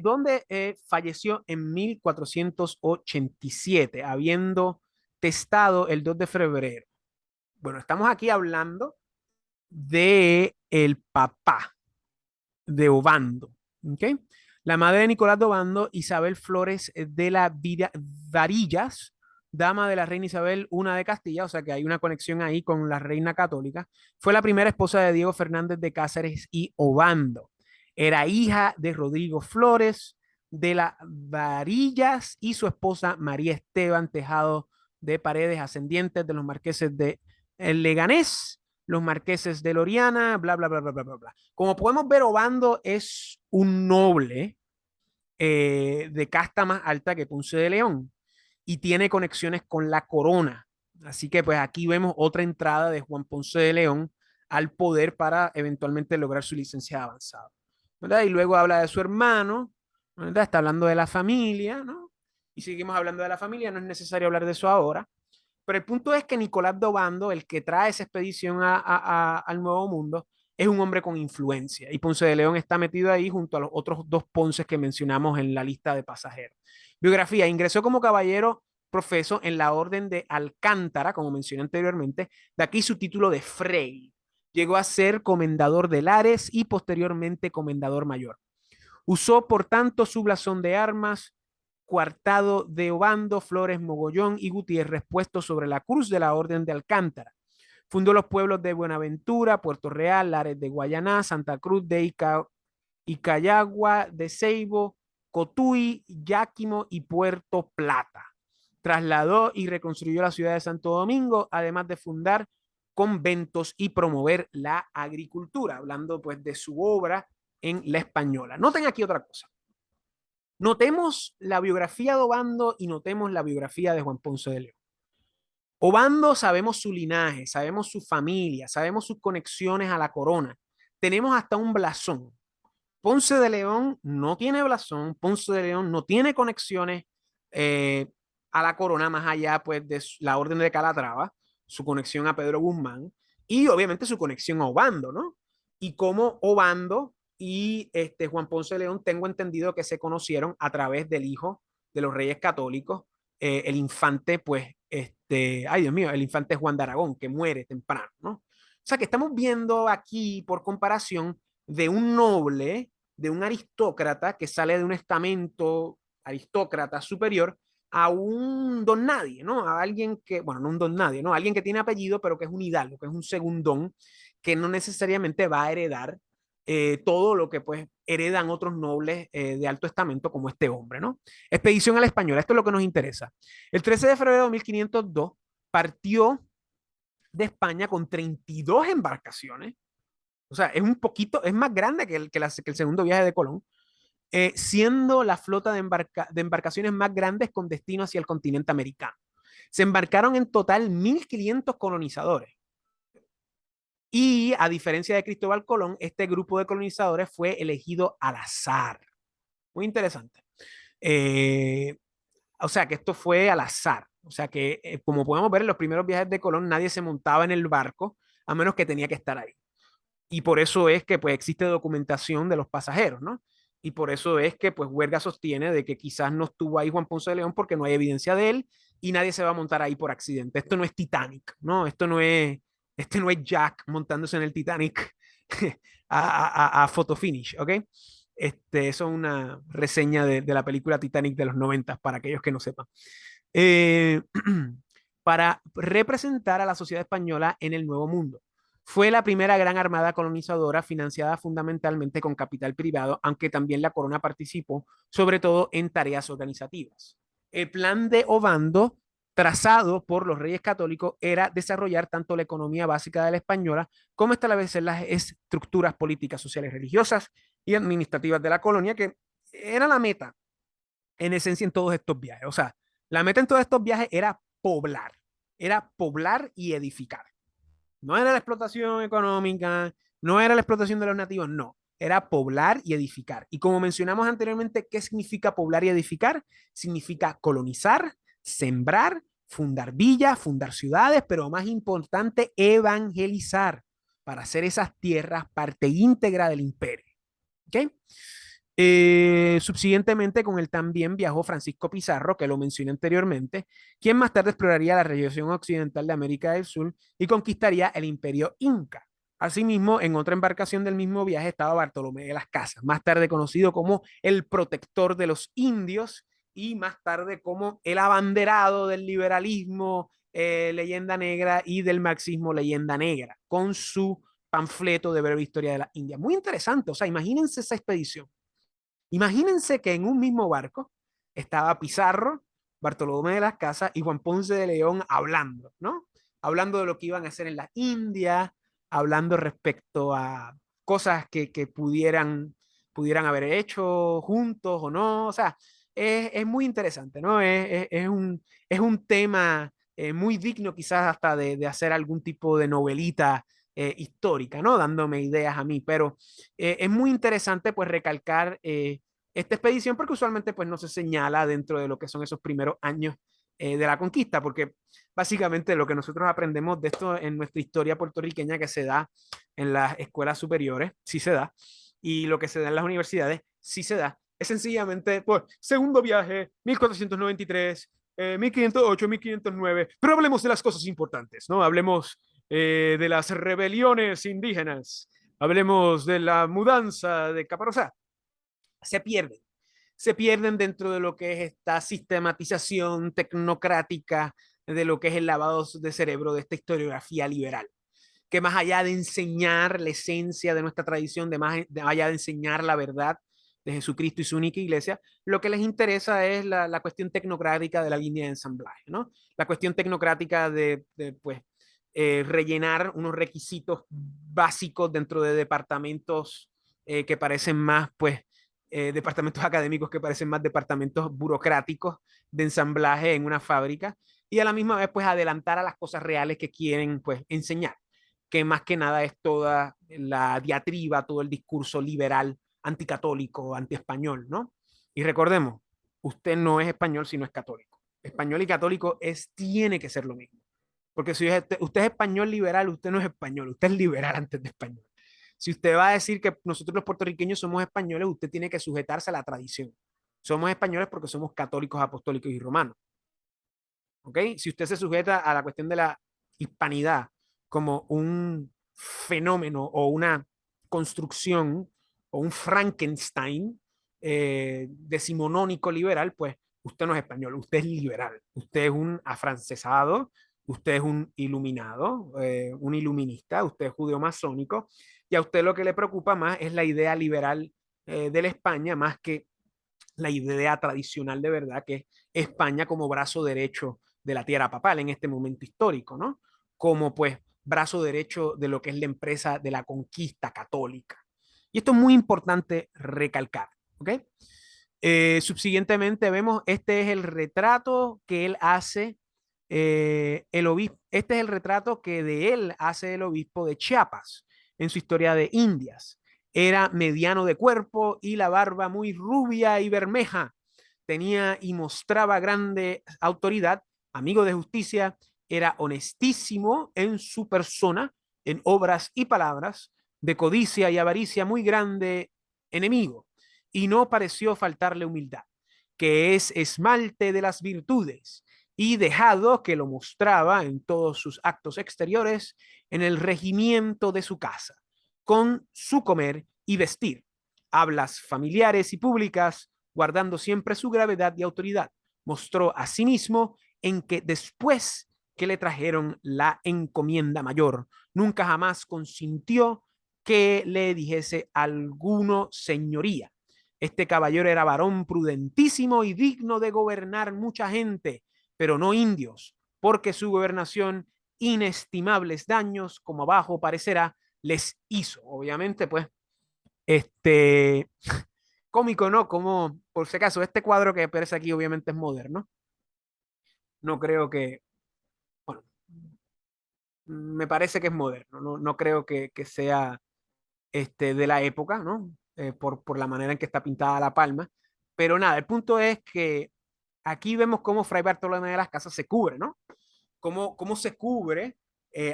donde falleció en 1487, habiendo testado el 2 de febrero. Bueno, estamos aquí hablando de el papá de Obando, ¿ok? La madre de Nicolás de Obando, Isabel Flores de la Varillas, dama de la reina Isabel I de Castilla, o sea que hay una conexión ahí con la reina católica, fue la primera esposa de Diego Fernández de Cáceres y Obando. Era hija de Rodrigo Flores, de las Varillas y su esposa María Esteban Tejado de Paredes, ascendientes de los marqueses de Leganés, los marqueses de Loriana, bla, bla, bla, bla, bla, bla, bla. Como podemos ver, Obando es un noble de casta más alta que Ponce de León y tiene conexiones con la corona. Así que pues aquí vemos otra entrada de Juan Ponce de León al poder para eventualmente lograr su licencia avanzada. ¿Verdad? Y luego habla de su hermano, ¿verdad? Está hablando de la familia, ¿no? Y seguimos hablando de la familia, no es necesario hablar de eso ahora. Pero el punto es que Nicolás de Obando, el que trae esa expedición al Nuevo Mundo, es un hombre con influencia. Y Ponce de León está metido ahí junto a los otros dos Ponces que mencionamos en la lista de pasajeros. Biografía. Ingresó como caballero profeso en la Orden de Alcántara, como mencioné anteriormente. De aquí su título de Frey. Llegó a ser comendador de Lares y posteriormente comendador mayor. Usó, por tanto, su blasón de armas, coartado de Obando, Flores, Mogollón y Gutiérrez, puesto sobre la cruz de la Orden de Alcántara. Fundó los pueblos de Buenaventura, Puerto Real, Lares de Guayaná, Santa Cruz de Icayagua, de Ceibo, Cotuí, Yaquimo y Puerto Plata. Trasladó y reconstruyó la ciudad de Santo Domingo, además de fundar conventos y promover la agricultura, hablando pues de su obra en la española. Noten aquí otra cosa. Notemos la biografía de Obando y notemos la biografía de Juan Ponce de León. Obando sabemos su linaje, sabemos su familia, sabemos sus conexiones a la corona. Tenemos hasta un blasón. Ponce de León no tiene blasón, Ponce de León no tiene conexiones eh, a la corona más allá pues de la Orden de Calatrava, su conexión a Pedro Guzmán y obviamente su conexión a Obando, ¿no? Y cómo Obando y Juan Ponce de León tengo entendido que se conocieron a través del hijo de los reyes católicos, el infante pues, ay Dios mío, el infante Juan de Aragón, que muere temprano, ¿no? O sea que estamos viendo aquí por comparación de un noble, de un aristócrata que sale de un estamento aristócrata superior a un don nadie, ¿no? A alguien que, bueno, no un don nadie, ¿no? A alguien que tiene apellido, pero que es un hidalgo, que es un segundón, que no necesariamente va a heredar todo lo que pues heredan otros nobles de alto estamento como este hombre, ¿no? Expedición a la Española, esto es lo que nos interesa. El 13 de febrero de 1502 partió de España con 32 embarcaciones, o sea, es un poquito, es más grande que el segundo viaje de Colón, siendo la flota de embarcaciones más grandes con destino hacia el continente americano. Se embarcaron en total 1.500 colonizadores. Y a diferencia de Cristóbal Colón, este grupo de colonizadores fue elegido al azar. Muy interesante. Eh, o sea, que esto fue al azar. O sea, que como podemos ver en los primeros viajes de Colón, nadie se montaba en el barco a menos que tenía que estar ahí. Y por eso es que pues existe documentación de los pasajeros, ¿no? Y por eso es que pues Huerga sostiene de que quizás no estuvo ahí Juan Ponce de León porque no hay evidencia de él y nadie se va a montar ahí por accidente. Esto no es Titanic, ¿no? Este no es Jack montándose en el Titanic a photo finish, ¿ok? Eso es una reseña de la película Titanic de los 90 para aquellos que no sepan. Eh, para representar a la sociedad española en el Nuevo Mundo. Fue la primera gran armada colonizadora financiada fundamentalmente con capital privado, aunque también la corona participó, sobre todo en tareas organizativas. El plan de Obando, trazado por los reyes católicos, era desarrollar tanto la economía básica de la española como establecer las estructuras políticas, sociales, religiosas y administrativas de la colonia, que era la meta, en esencia, en todos estos viajes. O sea, la meta en todos estos viajes era poblar y edificar. No era la explotación económica, no era la explotación de los nativos, no. Era poblar y edificar. Y como mencionamos anteriormente, ¿qué significa poblar y edificar? Significa colonizar, sembrar, fundar villas, fundar ciudades, pero más importante, evangelizar para hacer esas tierras parte íntegra del imperio. ¿Ok? Subsiguientemente con él también viajó Francisco Pizarro, que lo mencioné anteriormente, quien más tarde exploraría la región occidental de América del Sur y conquistaría el imperio inca. Asimismo, en otra embarcación del mismo viaje estaba Bartolomé de las Casas, más tarde conocido como el protector de los indios y más tarde como el abanderado del liberalismo, leyenda negra y del marxismo, leyenda negra, con su panfleto de breve historia de la India. Muy interesante, o sea, imagínense esa expedición. Imagínense que en un mismo barco estaba Pizarro, Bartolomé de las Casas y Juan Ponce de León hablando, ¿no? Hablando de lo que iban a hacer en la India, hablando respecto a cosas que pudieran haber hecho juntos o no. O sea, es muy interesante, ¿no? Es un tema muy digno quizás hasta de hacer algún tipo de novelita histórica, ¿no? Dándome ideas a mí, pero es muy interesante pues recalcar esta expedición porque usualmente pues no se señala dentro de lo que son esos primeros años de la conquista, porque básicamente lo que nosotros aprendemos de esto en nuestra historia puertorriqueña que se da en las escuelas superiores, sí se da, y lo que se da en las universidades, sí se da, es sencillamente, pues, segundo viaje, 1493, 1508, 1509, pero hablemos de las cosas importantes, ¿no? Hablemos de las rebeliones indígenas, hablemos de la mudanza de Caparosá. Se pierden. Se pierden dentro de lo que es esta sistematización tecnocrática de lo que es el lavado de cerebro de esta historiografía liberal, que más allá de enseñar la esencia de nuestra tradición, de allá de enseñar la verdad de Jesucristo y su única iglesia, lo que les interesa es la cuestión tecnocrática de la línea de ensamblaje, ¿no? La cuestión tecnocrática de pues, rellenar unos requisitos básicos dentro de departamentos que parecen más, pues, departamentos académicos que parecen más departamentos burocráticos de ensamblaje en una fábrica y a la misma vez, pues, adelantar a las cosas reales que quieren, pues, enseñar, que más que nada es toda la diatriba, todo el discurso liberal, anticatólico, antiespañol, ¿no? Y recordemos, usted no es español si no es católico. Español y católico tiene que ser lo mismo. Porque si usted es español liberal, usted no es español, usted es liberal antes de español. Si usted va a decir que nosotros los puertorriqueños somos españoles, usted tiene que sujetarse a la tradición. Somos españoles porque somos católicos, apostólicos y romanos. ¿Ok? Si usted se sujeta a la cuestión de la hispanidad como un fenómeno o una construcción o un Frankenstein decimonónico liberal, pues usted no es español, usted es liberal, usted es un afrancesado, usted es un iluminado, un iluminista, usted es judeo masónico, y a usted lo que le preocupa más es la idea liberal de la España, más que la idea tradicional de verdad, que es España como brazo derecho de la tierra papal en este momento histórico, ¿no? Como pues brazo derecho de lo que es la empresa de la conquista católica. Y esto es muy importante recalcar, ¿ok? Subsiguientemente vemos, este es el retrato que él hace, el obispo, este es el retrato que de él hace el obispo de Chiapas en su historia de Indias. Era mediano de cuerpo y la barba muy rubia y bermeja. Tenía y mostraba grande autoridad, amigo de justicia, era honestísimo en su persona, en obras y palabras, de codicia y avaricia muy grande enemigo y no pareció faltarle humildad, que es esmalte de las virtudes, y dejado que lo mostraba en todos sus actos exteriores en el regimiento de su casa, con su comer y vestir, hablas familiares y públicas, guardando siempre su gravedad y autoridad. Mostró a sí mismo en que después que le trajeron la encomienda mayor, nunca jamás consintió que le dijese alguno señoría. Este caballero era varón prudentísimo y digno de gobernar mucha gente, pero no indios, porque su gobernación inestimables daños, como abajo parecerá, les hizo. Obviamente, pues, este cómico, ¿no? Como, por si acaso, este cuadro que aparece aquí obviamente es moderno. No creo que, bueno, me parece que es moderno, no creo que sea de la época, ¿no? Por la manera en que está pintada la palma. Pero nada, el punto es que aquí vemos cómo Fray Bartolomé de las Casas se cubre, ¿no? Cómo se cubre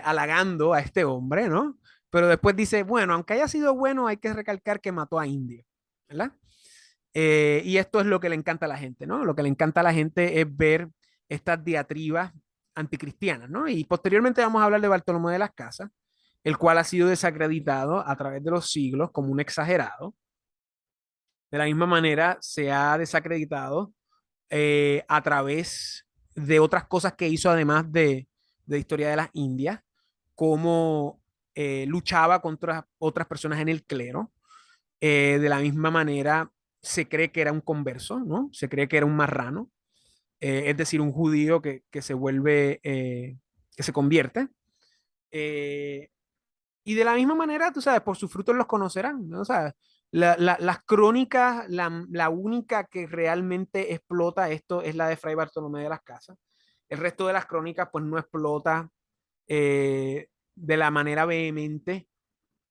halagando a este hombre, ¿no? Pero después dice, bueno, aunque haya sido bueno, hay que recalcar que mató a India, ¿verdad? Y esto es lo que le encanta a la gente, ¿no? Lo que le encanta a la gente es ver estas diatribas anticristianas, ¿no? Y posteriormente vamos a hablar de Bartolomé de las Casas, el cual ha sido desacreditado a través de los siglos como un exagerado. De la misma manera, se ha desacreditado a través de otras cosas que hizo, además de historia de las Indias, como luchaba contra otras personas en el clero. De la misma manera, se cree que era un converso, ¿no? Se cree que era un marrano, es decir, un judío que se vuelve, que se convierte. Eh, y de la misma manera, tú sabes, por sus frutos los conocerán, ¿no? O sea, las crónicas, la única que realmente explota esto es la de Fray Bartolomé de las Casas. El resto de las crónicas, pues no explota de la manera vehemente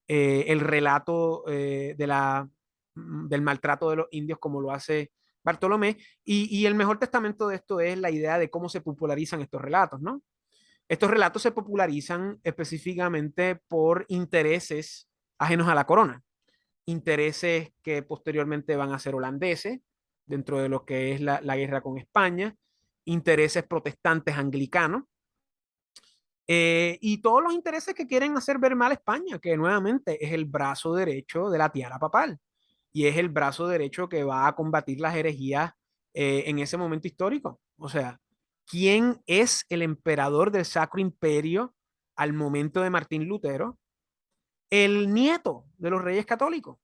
el relato del maltrato de los indios como lo hace Bartolomé. Y el mejor testamento de esto es la idea de cómo se popularizan estos relatos, ¿no? Estos relatos se popularizan específicamente por intereses ajenos a la corona, intereses que posteriormente van a ser holandeses, dentro de lo que es la guerra con España, intereses protestantes anglicanos, y todos los intereses que quieren hacer ver mal a España, que nuevamente es el brazo derecho de la tiara papal y es el brazo derecho que va a combatir las herejías en ese momento histórico. O sea, ¿quién es el emperador del Sacro Imperio al momento de Martín Lutero? El nieto de los reyes católicos.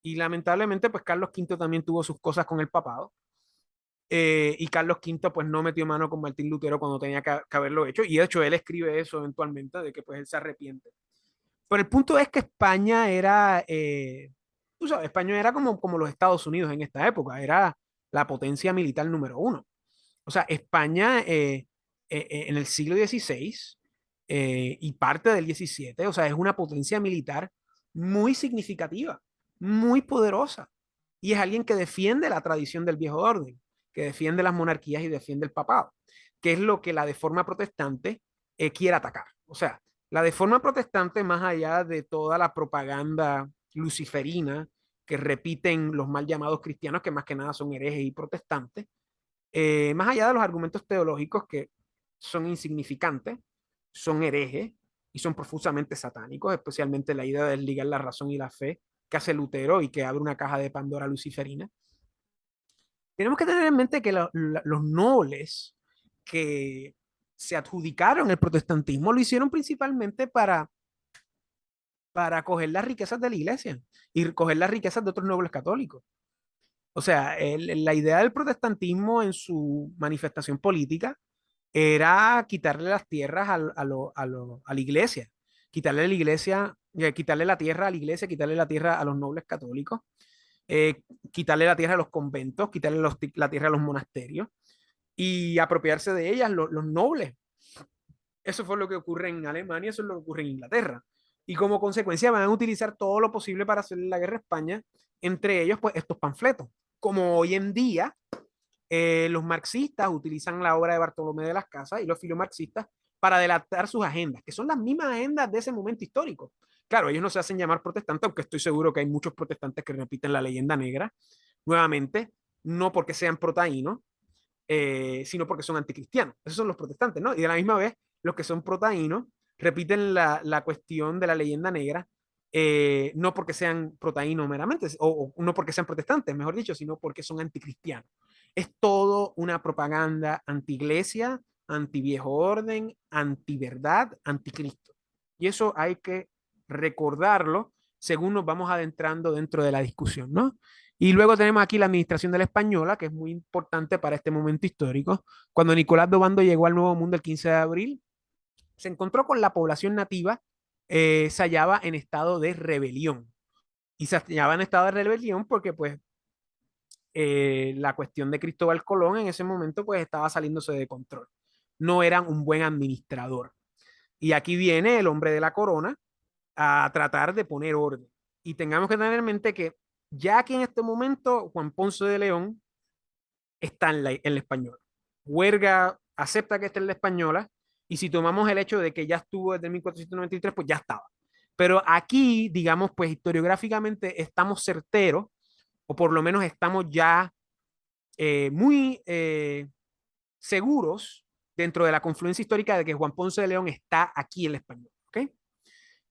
Y lamentablemente, pues Carlos V también tuvo sus cosas con el papado. Y Carlos V pues no metió mano con Martín Lutero cuando tenía que haberlo hecho. Y de hecho él escribe eso eventualmente, de que pues él se arrepiente. Pero el punto es que España era, tú sabes, España era como los Estados Unidos en esta época, era la potencia militar número uno. O sea, España en el siglo XVI y parte del XVII, o sea, es una potencia militar muy significativa, muy poderosa. Y es alguien que defiende la tradición del viejo orden, que defiende las monarquías y defiende el papado, que es lo que la de forma protestante quiere atacar. O sea, la de forma protestante, más allá de toda la propaganda luciferina que repiten los mal llamados cristianos, que más que nada son herejes y protestantes, más allá de los argumentos teológicos que son insignificantes, son herejes y son profusamente satánicos, especialmente la idea de desligar la razón y la fe que hace Lutero y que abre una caja de Pandora luciferina. Tenemos que tener en mente que los nobles que se adjudicaron el protestantismo lo hicieron principalmente para coger las riquezas de la iglesia y coger las riquezas de otros nobles católicos. O sea, la idea del protestantismo en su manifestación política era quitarle las tierras a la iglesia, quitarle la iglesia, quitarle la tierra a la iglesia, quitarle la tierra a los nobles católicos, eh, quitarle la tierra a los conventos, quitarle la tierra a los monasterios y apropiarse de ellas los nobles. Eso fue lo que ocurre en Alemania, eso es lo que ocurre en Inglaterra. Y como consecuencia van a utilizar todo lo posible para hacer la guerra a España, entre ellos pues estos panfletos. Como hoy en día los marxistas utilizan la obra de Bartolomé de las Casas y los filomarxistas para adelantar sus agendas, que son las mismas agendas de ese momento histórico. Claro, ellos no se hacen llamar protestantes, aunque estoy seguro que hay muchos protestantes que repiten la leyenda negra, nuevamente, no porque sean protaínos, sino porque son anticristianos. Esos son los protestantes, ¿no? Y de la misma vez, los que son protaínos repiten la cuestión de la leyenda negra, no porque sean protaínos meramente, o no porque sean protestantes, mejor dicho, sino porque son anticristianos. Es todo una propaganda anti-iglesia, anti-viejo orden, anti-verdad, anticristo. Y eso hay que recordarlo según nos vamos adentrando dentro de la discusión, ¿no? Y luego tenemos aquí la administración de la Española, que es muy importante para este momento histórico. Cuando Nicolás de Obando llegó al Nuevo Mundo el 15 de abril, se encontró con la población nativa, se hallaba en estado de rebelión. Y se hallaba en estado de rebelión porque pues la cuestión de Cristóbal Colón en ese momento pues estaba saliéndose de control. No eran un buen administrador. Y aquí viene el hombre de la corona a tratar de poner orden. Y tengamos que tener en mente que ya aquí en este momento Juan Ponce de León está en la española. Huerga acepta que está en la española y si tomamos el hecho de que ya estuvo desde 1493, pues ya estaba. Pero aquí, digamos, pues historiográficamente estamos certeros, o por lo menos estamos ya muy seguros dentro de la confluencia histórica de que Juan Ponce de León está aquí en la española. ¿Okay?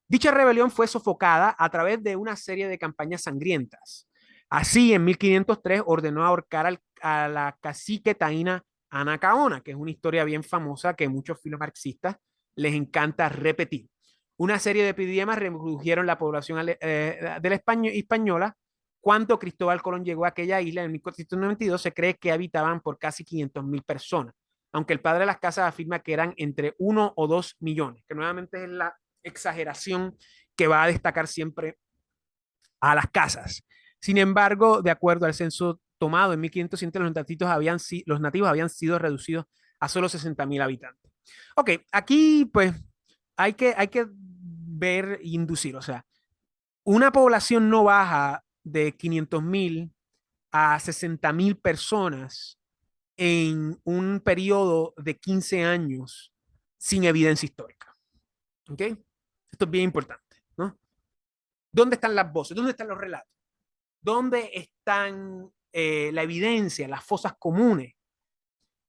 Dicha rebelión fue sofocada a través de una serie de campañas sangrientas. Así, en 1503 ordenó ahorcar a la cacique taína Ana Caona, que es una historia bien famosa que muchos filomarxistas les encanta repetir. Una serie de epidemias redujeron la población de la española cuando Cristóbal Colón llegó a aquella isla en 1492, se cree que habitaban por casi 500.000 personas, aunque el padre de las casas afirma que eran entre 1 o 2 millones, que nuevamente es la exageración que va a destacar siempre a las casas. Sin embargo, de acuerdo al censo tomado en 1500, los nativos habían sido reducidos a solo 60.000 habitantes. Ok, aquí pues hay que ver e inducir, o sea, una población no baja de 500.000 a 60.000 personas en un periodo de 15 años sin evidencia histórica. ¿Ok? Esto es bien importante, ¿no? ¿Dónde están las voces? ¿Dónde están los relatos? ¿Dónde están la evidencia, las fosas comunes?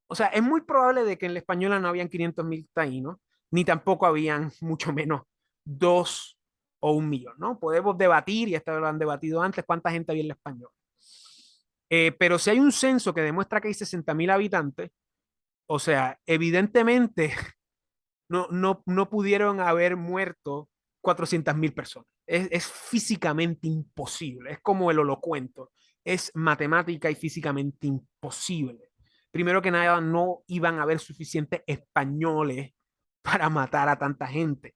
O sea, es muy probable de que en la española no habían 500.000 taínos, ni tampoco habían mucho menos 2 o 1 millón, ¿no? Podemos debatir, y esto lo han debatido antes, cuánta gente había en la española. Pero si hay un censo que demuestra que hay 60.000 habitantes, o sea, evidentemente no pudieron haber muerto 400.000 personas. Es físicamente imposible. Es como el holocuento. Es matemática y físicamente imposible. Primero que nada, no iban a haber suficientes españoles para matar a tanta gente.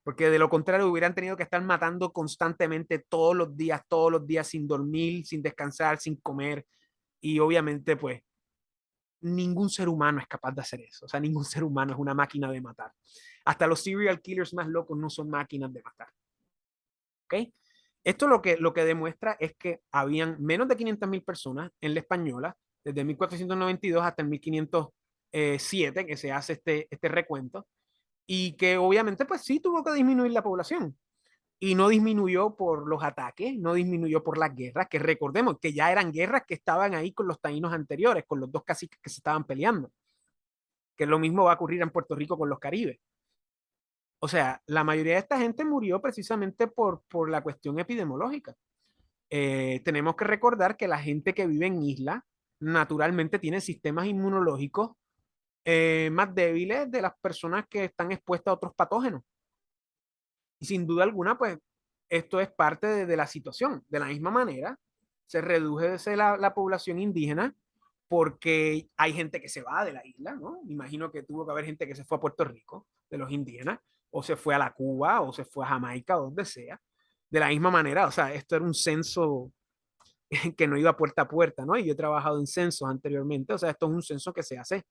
Porque de lo contrario hubieran tenido que estar matando constantemente todos los días sin dormir, sin descansar, sin comer. Y obviamente, pues, ningún ser humano es capaz de hacer eso. O sea, ningún ser humano es una máquina de matar. Hasta los serial killers más locos no son máquinas de matar. ¿Ok? Esto lo que demuestra es que habían menos de 500.000 personas en la española desde 1492 hasta el 1507, que se hace este recuento, y que obviamente pues sí tuvo que disminuir la población. Y no disminuyó por los ataques, no disminuyó por las guerras, que recordemos que ya eran guerras que estaban ahí con los taínos anteriores, con los dos caciques que se estaban peleando, que lo mismo va a ocurrir en Puerto Rico con los caribes. O sea, la mayoría de esta gente murió precisamente por la cuestión epidemiológica. Tenemos que recordar que la gente que vive en isla naturalmente tiene sistemas inmunológicos más débiles de las personas que están expuestas a otros patógenos. Y sin duda alguna, pues esto es parte de la situación. De la misma manera, se reduce la población indígena porque hay gente que se va de la isla, ¿no? Imagino que tuvo que haber gente que se fue a Puerto Rico, de los indígenas, o se fue a la Cuba, o se fue a Jamaica, o donde sea. De la misma manera, o sea, esto era un censo que no iba puerta a puerta, ¿no? Y yo he trabajado en censos anteriormente, o sea, esto es un censo que se hace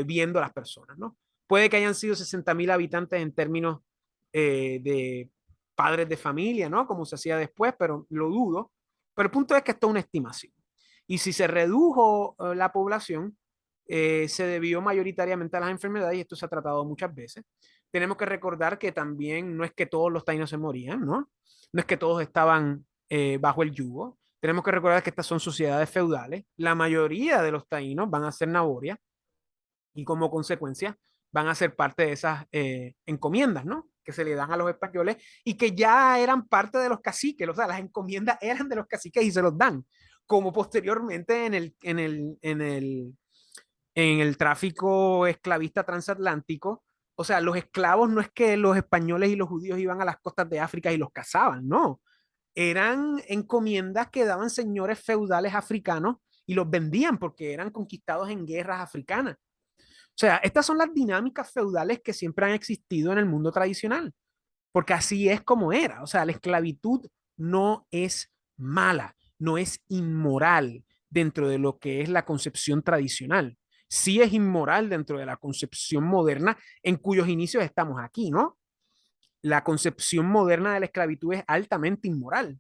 viendo a las personas, ¿no? Puede que hayan sido 60.000 habitantes en términos de padres de familia, ¿no? Como se hacía después, pero lo dudo. Pero el punto es que esto es una estimación. Y si se redujo la población, se debió mayoritariamente a las enfermedades, y esto se ha tratado muchas veces. Tenemos que recordar que también no es que todos los taínos se morían, ¿no? No es que todos estaban bajo el yugo. Tenemos que recordar que estas son sociedades feudales. La mayoría de los taínos van a ser naborias y como consecuencia van a ser parte de esas encomiendas, ¿no? Que se le dan a los españoles y que ya eran parte de los caciques, o sea, las encomiendas eran de los caciques y se los dan, como posteriormente en el tráfico esclavista transatlántico. O sea, los esclavos no es que los españoles y los judíos iban a las costas de África y los cazaban, no. Eran encomiendas que daban señores feudales africanos y los vendían porque eran conquistados en guerras africanas. O sea, estas son las dinámicas feudales que siempre han existido en el mundo tradicional, porque así es como era. O sea, la esclavitud no es mala, no es inmoral dentro de lo que es la concepción tradicional. Sí es inmoral dentro de la concepción moderna en cuyos inicios estamos aquí, ¿no? La concepción moderna de la esclavitud es altamente inmoral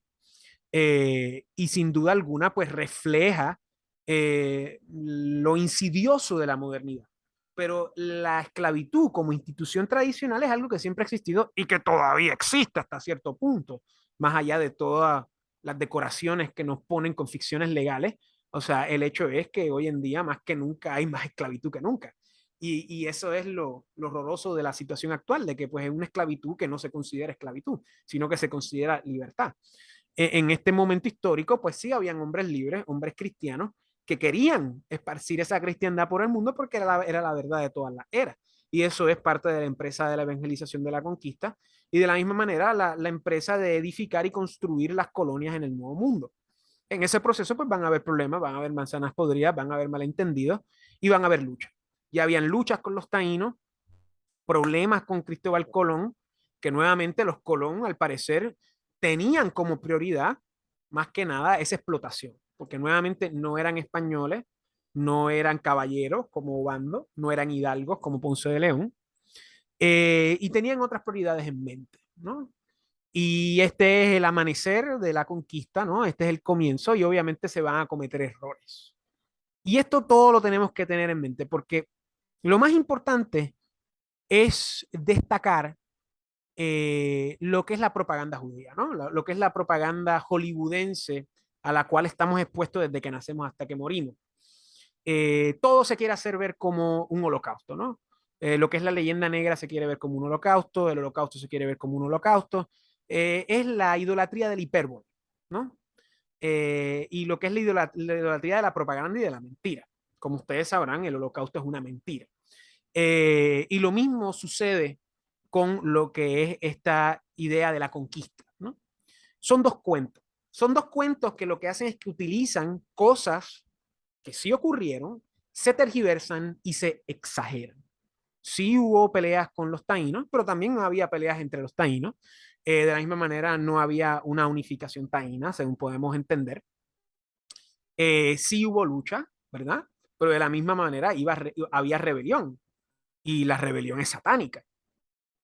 y sin duda alguna pues refleja lo insidioso de la modernidad. Pero la esclavitud como institución tradicional es algo que siempre ha existido y que todavía existe hasta cierto punto, más allá de todas las decoraciones que nos ponen con ficciones legales. O sea, el hecho es que hoy en día más que nunca hay más esclavitud que nunca. Y eso es lo horroroso de la situación actual, de que pues es una esclavitud que no se considera esclavitud, sino que se considera libertad. En este momento histórico, pues sí, habían hombres libres, hombres cristianos, que querían esparcir esa cristiandad por el mundo porque era la verdad de todas las eras. Y eso es parte de la empresa de la evangelización de la conquista y de la misma manera la empresa de edificar y construir las colonias en el nuevo mundo. En ese proceso, pues van a haber problemas, van a haber manzanas podridas, van a haber malentendidos y van a haber luchas. Ya habían luchas con los taínos, problemas con Cristóbal Colón, que nuevamente los Colón, al parecer, tenían como prioridad, más que nada, esa explotación, porque nuevamente no eran españoles, no eran caballeros como Obando, no eran hidalgos como Ponce de León, y tenían otras prioridades en mente, ¿no? Y este es el amanecer de la conquista, ¿no? Este es el comienzo y obviamente se van a cometer errores. Y esto todo lo tenemos que tener en mente porque lo más importante es destacar lo que es la propaganda judía, ¿no? Lo que es la propaganda hollywoodense a la cual estamos expuestos desde que nacemos hasta que morimos. Todo se quiere hacer ver como un holocausto, ¿no? Lo que es la leyenda negra se quiere ver como un holocausto, el holocausto se quiere ver como un holocausto. Es la idolatría del hipérbole, ¿no? Y lo que es la idolatría de la propaganda y de la mentira. Como ustedes sabrán, el holocausto es una mentira. Y lo mismo sucede con lo que es esta idea de la conquista, ¿no? Son dos cuentos. Son dos cuentos que lo que hacen es que utilizan cosas que sí ocurrieron, se tergiversan y se exageran. Sí hubo peleas con los taínos, pero también había peleas entre los taínos. De la misma manera, no había una unificación taína, según podemos entender. Sí hubo lucha, ¿verdad? Pero de la misma manera había rebelión y la rebelión es satánica.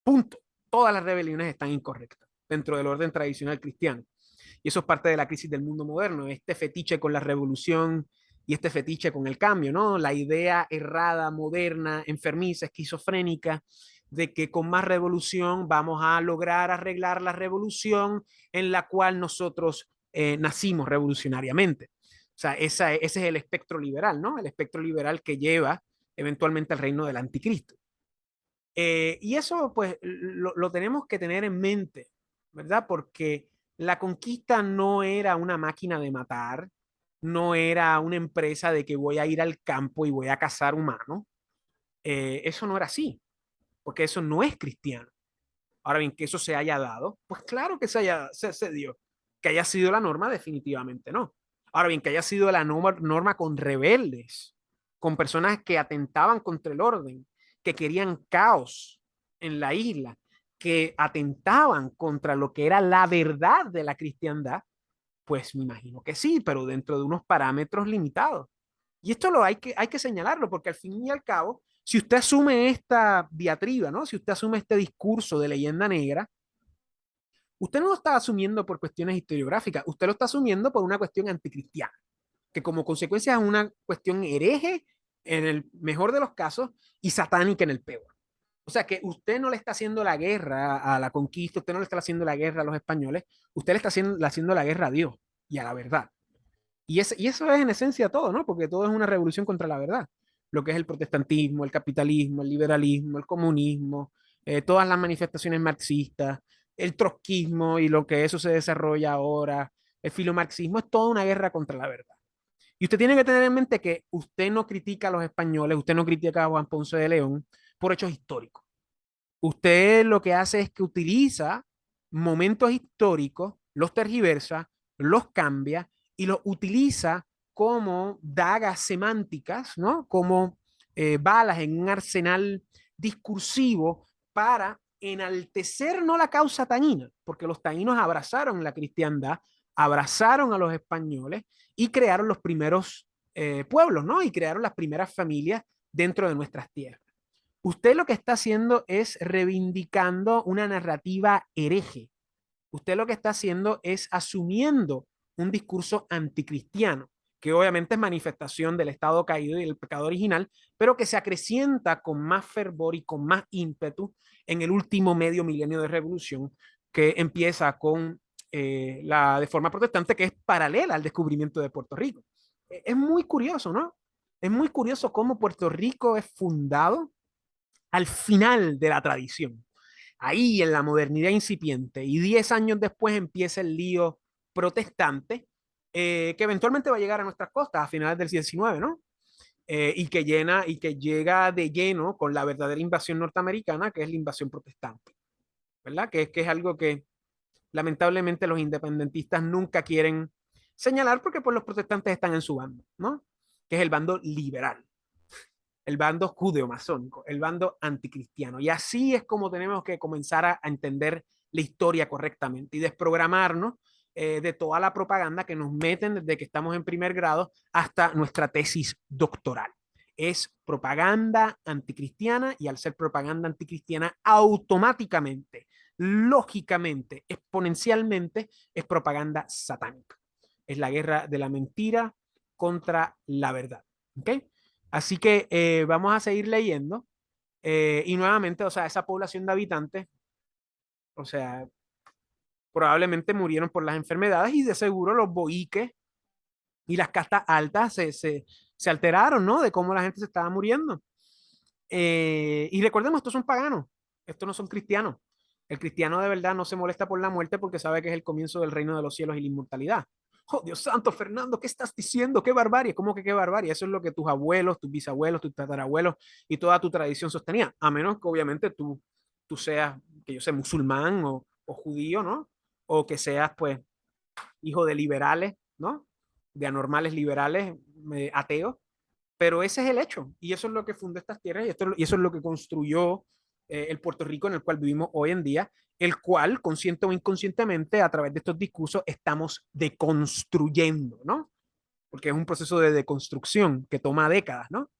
Punto. Todas las rebeliones están incorrectas dentro del orden tradicional cristiano. Y eso es parte de la crisis del mundo moderno, este fetiche con la revolución y este fetiche con el cambio, ¿no? La idea errada, moderna, enfermiza, esquizofrénica, de que con más revolución vamos a lograr arreglar la revolución en la cual nosotros nacimos revolucionariamente. O sea, ese es el espectro liberal, ¿no? El espectro liberal que lleva eventualmente al reino del anticristo. Y eso pues lo tenemos que tener en mente, ¿verdad? Porque la conquista no era una máquina de matar, no era una empresa de que voy a ir al campo y voy a cazar humanos. Eso no era así, porque eso no es cristiano. Ahora bien, que eso se haya dado, pues claro que se dio. Que haya sido la norma, definitivamente no. Ahora bien, que haya sido la norma con rebeldes, con personas que atentaban contra el orden, que querían caos en la isla, que atentaban contra lo que era la verdad de la cristiandad, pues me imagino que sí, pero dentro de unos parámetros limitados. Y esto hay que señalarlo, porque al fin y al cabo, si usted asume esta diatriba, ¿no? Si usted asume este discurso de leyenda negra, usted no lo está asumiendo por cuestiones historiográficas, usted lo está asumiendo por una cuestión anticristiana, que como consecuencia es una cuestión hereje en el mejor de los casos y satánica en el peor. O sea que usted no le está haciendo la guerra a la conquista, usted no le está haciendo la guerra a los españoles, usted le está haciendo la guerra a Dios y a la verdad. Y eso es en esencia todo, ¿no? Porque todo es una revolución contra la verdad. Lo que es el protestantismo, el capitalismo, el liberalismo, el comunismo, todas las manifestaciones marxistas, el trotskismo y lo que eso se desarrolla ahora, el filomarxismo, es toda una guerra contra la verdad. Y usted tiene que tener en mente que usted no critica a los españoles, usted no critica a Juan Ponce de León por hechos históricos. Usted lo que hace es que utiliza momentos históricos, los tergiversa, los cambia y los utiliza como dagas semánticas, ¿no? Como balas en un arsenal discursivo para enaltecer no la causa taína, porque los taínos abrazaron la cristiandad, abrazaron a los españoles y crearon los primeros pueblos, ¿no? Y crearon las primeras familias dentro de nuestras tierras. Usted lo que está haciendo es reivindicando una narrativa hereje. Usted lo que está haciendo es asumiendo un discurso anticristiano, que obviamente es manifestación del estado caído y del pecado original, pero que se acrecienta con más fervor y con más ímpetu en el último medio milenio de revolución, que empieza con la de forma protestante, que es paralela al descubrimiento de Puerto Rico. Es muy curioso, ¿no? Es muy curioso cómo Puerto Rico es fundado al final de la tradición, ahí en la modernidad incipiente, y 10 años después empieza el lío protestante, que eventualmente va a llegar a nuestras costas a finales del 19, ¿no? Y que llega de lleno con la verdadera invasión norteamericana, que es la invasión protestante, ¿verdad? Que es algo que lamentablemente los independentistas nunca quieren señalar porque pues los protestantes están en su bando, ¿no? Que es el bando liberal, el bando judeo-masónico, el bando anticristiano. Y así es como tenemos que comenzar a entender la historia correctamente y desprogramarnos de toda la propaganda que nos meten desde que estamos en primer grado hasta nuestra tesis doctoral. Es propaganda anticristiana y al ser propaganda anticristiana, automáticamente, lógicamente, exponencialmente, es propaganda satánica. Es la guerra de la mentira contra la verdad. ¿Ok? Así que vamos a seguir leyendo. Y nuevamente, o sea, esa población de habitantes, o sea, probablemente murieron por las enfermedades y de seguro los boiques y las castas altas se alteraron, ¿no? De cómo la gente se estaba muriendo. Y recordemos, estos son paganos, estos no son cristianos. El cristiano de verdad no se molesta por la muerte porque sabe que es el comienzo del reino de los cielos y la inmortalidad. Oh, Dios santo, Fernando, ¿qué estás diciendo? ¡Qué barbarie! ¿Cómo que qué barbarie? Eso es lo que tus abuelos, tus bisabuelos, tus tatarabuelos y toda tu tradición sostenía. A menos que obviamente tú seas, que yo sé, musulmán o judío, ¿no? O que seas, pues, hijo de liberales, ¿no? De anormales liberales, ateos, pero ese es el hecho y eso es lo que fundó estas tierras y eso es lo que construyó el Puerto Rico en el cual vivimos hoy en día, el cual, consciente o inconscientemente, a través de estos discursos, estamos deconstruyendo, ¿no? Porque es un proceso de deconstrucción que toma décadas, ¿no?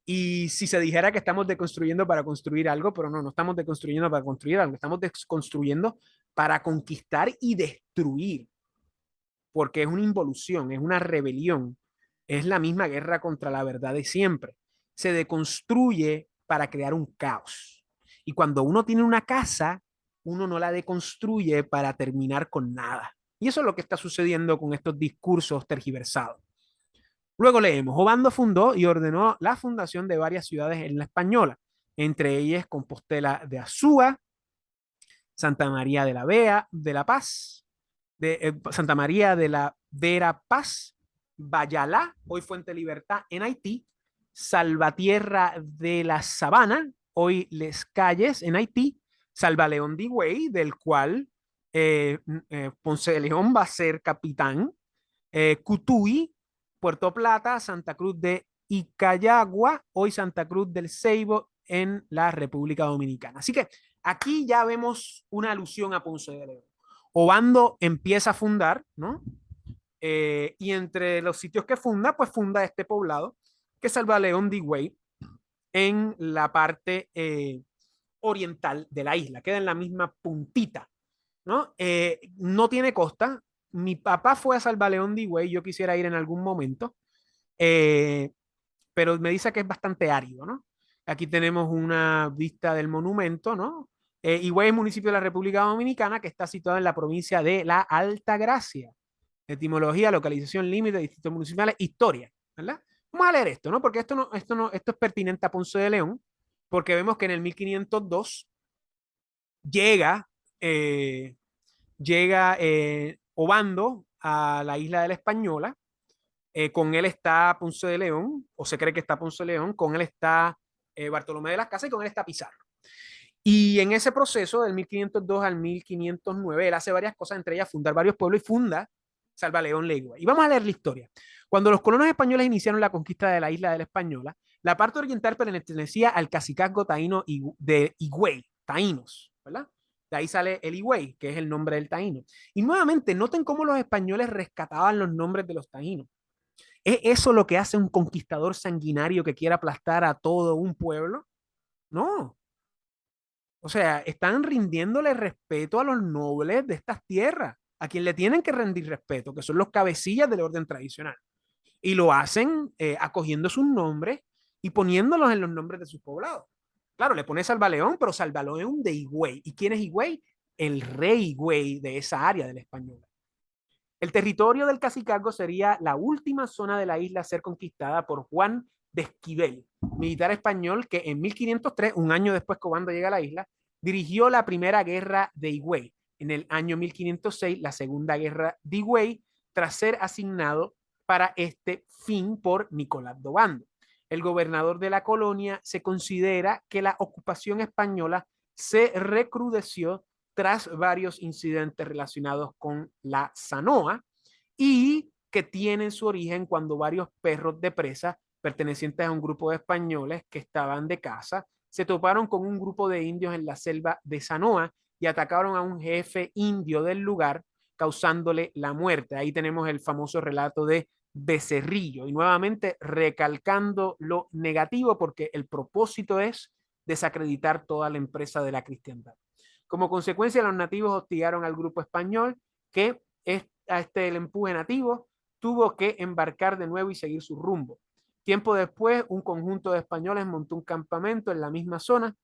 Y si se dijera que estamos deconstruyendo para construir algo, pero no, no estamos deconstruyendo para construir algo, estamos desconstruyendo para conquistar y destruir porque es una involución, es una rebelión, es la misma guerra contra la verdad de siempre. Se deconstruye para crear un caos. Y cuando uno tiene una casa, uno no la deconstruye para terminar con nada. Y eso es lo que está sucediendo con estos discursos tergiversados. Luego leemos, Obando fundó y ordenó la fundación de varias ciudades en la española, entre ellas Compostela de Azúa, Santa María de la Vea, de la Paz, de Santa María de la Vera Paz, Bayalá, hoy Fuente Libertad en Haití, Salvatierra de la Sabana, hoy Les Calles en Haití, Salvaleón de Higüey, del cual Ponce de León va a ser capitán, Cutuy, Puerto Plata, Santa Cruz de Icayagua, hoy Santa Cruz del Ceibo en la República Dominicana. Así que aquí ya vemos una alusión a Ponce de León. Obando empieza a fundar, ¿no? Y entre los sitios que funda, pues funda este poblado, que es Salvaleón de Higüey, en la parte oriental de la isla, queda en la misma puntita, ¿no? No tiene costa. Mi papá fue a Salvaleón de Higüey, yo quisiera ir en algún momento, eh, pero me dice que es bastante árido, ¿no? Aquí tenemos una vista del monumento, ¿no? Higüey es municipio de la República Dominicana que está situado en la provincia de La Altagracia. Etimología, localización, límite, distritos municipales, historia, ¿verdad? Vamos a leer esto, ¿no? Porque esto es pertinente a Ponce de León, porque vemos que en el 1502 llega, eh, llega Obando a la isla de la Española. Con él está Ponce de León, o se cree que está Ponce de León, con él está Bartolomé de las Casas y con él está Pizarro. Y en ese proceso, del 1502 al 1509, él hace varias cosas, entre ellas fundar varios pueblos y funda Salvaleón Legua. Y vamos a leer la historia. Cuando los colonos españoles iniciaron la conquista de la isla de la Española, la parte oriental pertenecía al cacicazgo taíno de Higüey, taínos, ¿verdad? De ahí sale el Higüey, que es el nombre del taíno. Y nuevamente, noten cómo los españoles rescataban los nombres de los taínos. ¿Es eso lo que hace un conquistador sanguinario que quiera aplastar a todo un pueblo? No. O sea, están rindiéndole respeto a los nobles de estas tierras, a quien le tienen que rendir respeto, que son los cabecillas del orden tradicional. Y lo hacen acogiendo sus nombres y poniéndolos en los nombres de sus poblados. Claro, le pone Salvaleón, pero Salvaleón de Higüey. ¿Y quién es Higüey? El rey Higüey de esa área de la Española. El territorio del Cacicazgo sería la última zona de la isla a ser conquistada por Juan de Esquivel, militar español que en 1503, un año después que Obando llega a la isla, dirigió la primera guerra de Higüey. En el año 1506, la segunda guerra de Higüey, tras ser asignado para este fin por Nicolás de Obando. El gobernador de la colonia se considera que la ocupación española se recrudeció tras varios incidentes relacionados con la Sanoa y que tienen su origen cuando varios perros de presa pertenecientes a un grupo de españoles que estaban de caza se toparon con un grupo de indios en la selva de Sanoa y atacaron a un jefe indio del lugar, causándole la muerte. Ahí tenemos el famoso relato de Becerrillo y nuevamente recalcando lo negativo porque el propósito es desacreditar toda la empresa de la cristiandad. Como consecuencia, los nativos hostigaron al grupo español que a el empuje nativo tuvo que embarcar de nuevo y seguir su rumbo. Tiempo después, un conjunto de españoles montó un campamento en la misma zona,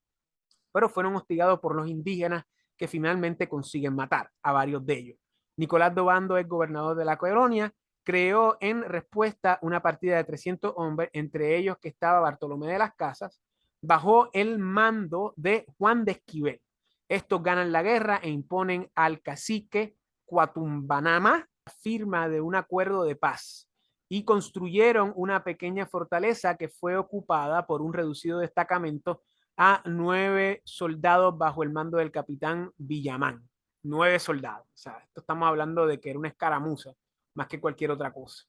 pero fueron hostigados por los indígenas que finalmente consiguen matar a varios de ellos. Nicolás Dobando es gobernador de la colonia, creó en respuesta una partida de 300 hombres, entre ellos que estaba Bartolomé de las Casas, bajo el mando de Juan de Esquivel. Estos ganan la guerra e imponen al cacique Cuatumbanama firma de un acuerdo de paz y construyeron una pequeña fortaleza que fue ocupada por un reducido destacamento a 9 soldados bajo el mando del capitán Villamán. 9 soldados. O sea, esto estamos hablando de que era una escaramuza más que cualquier otra cosa.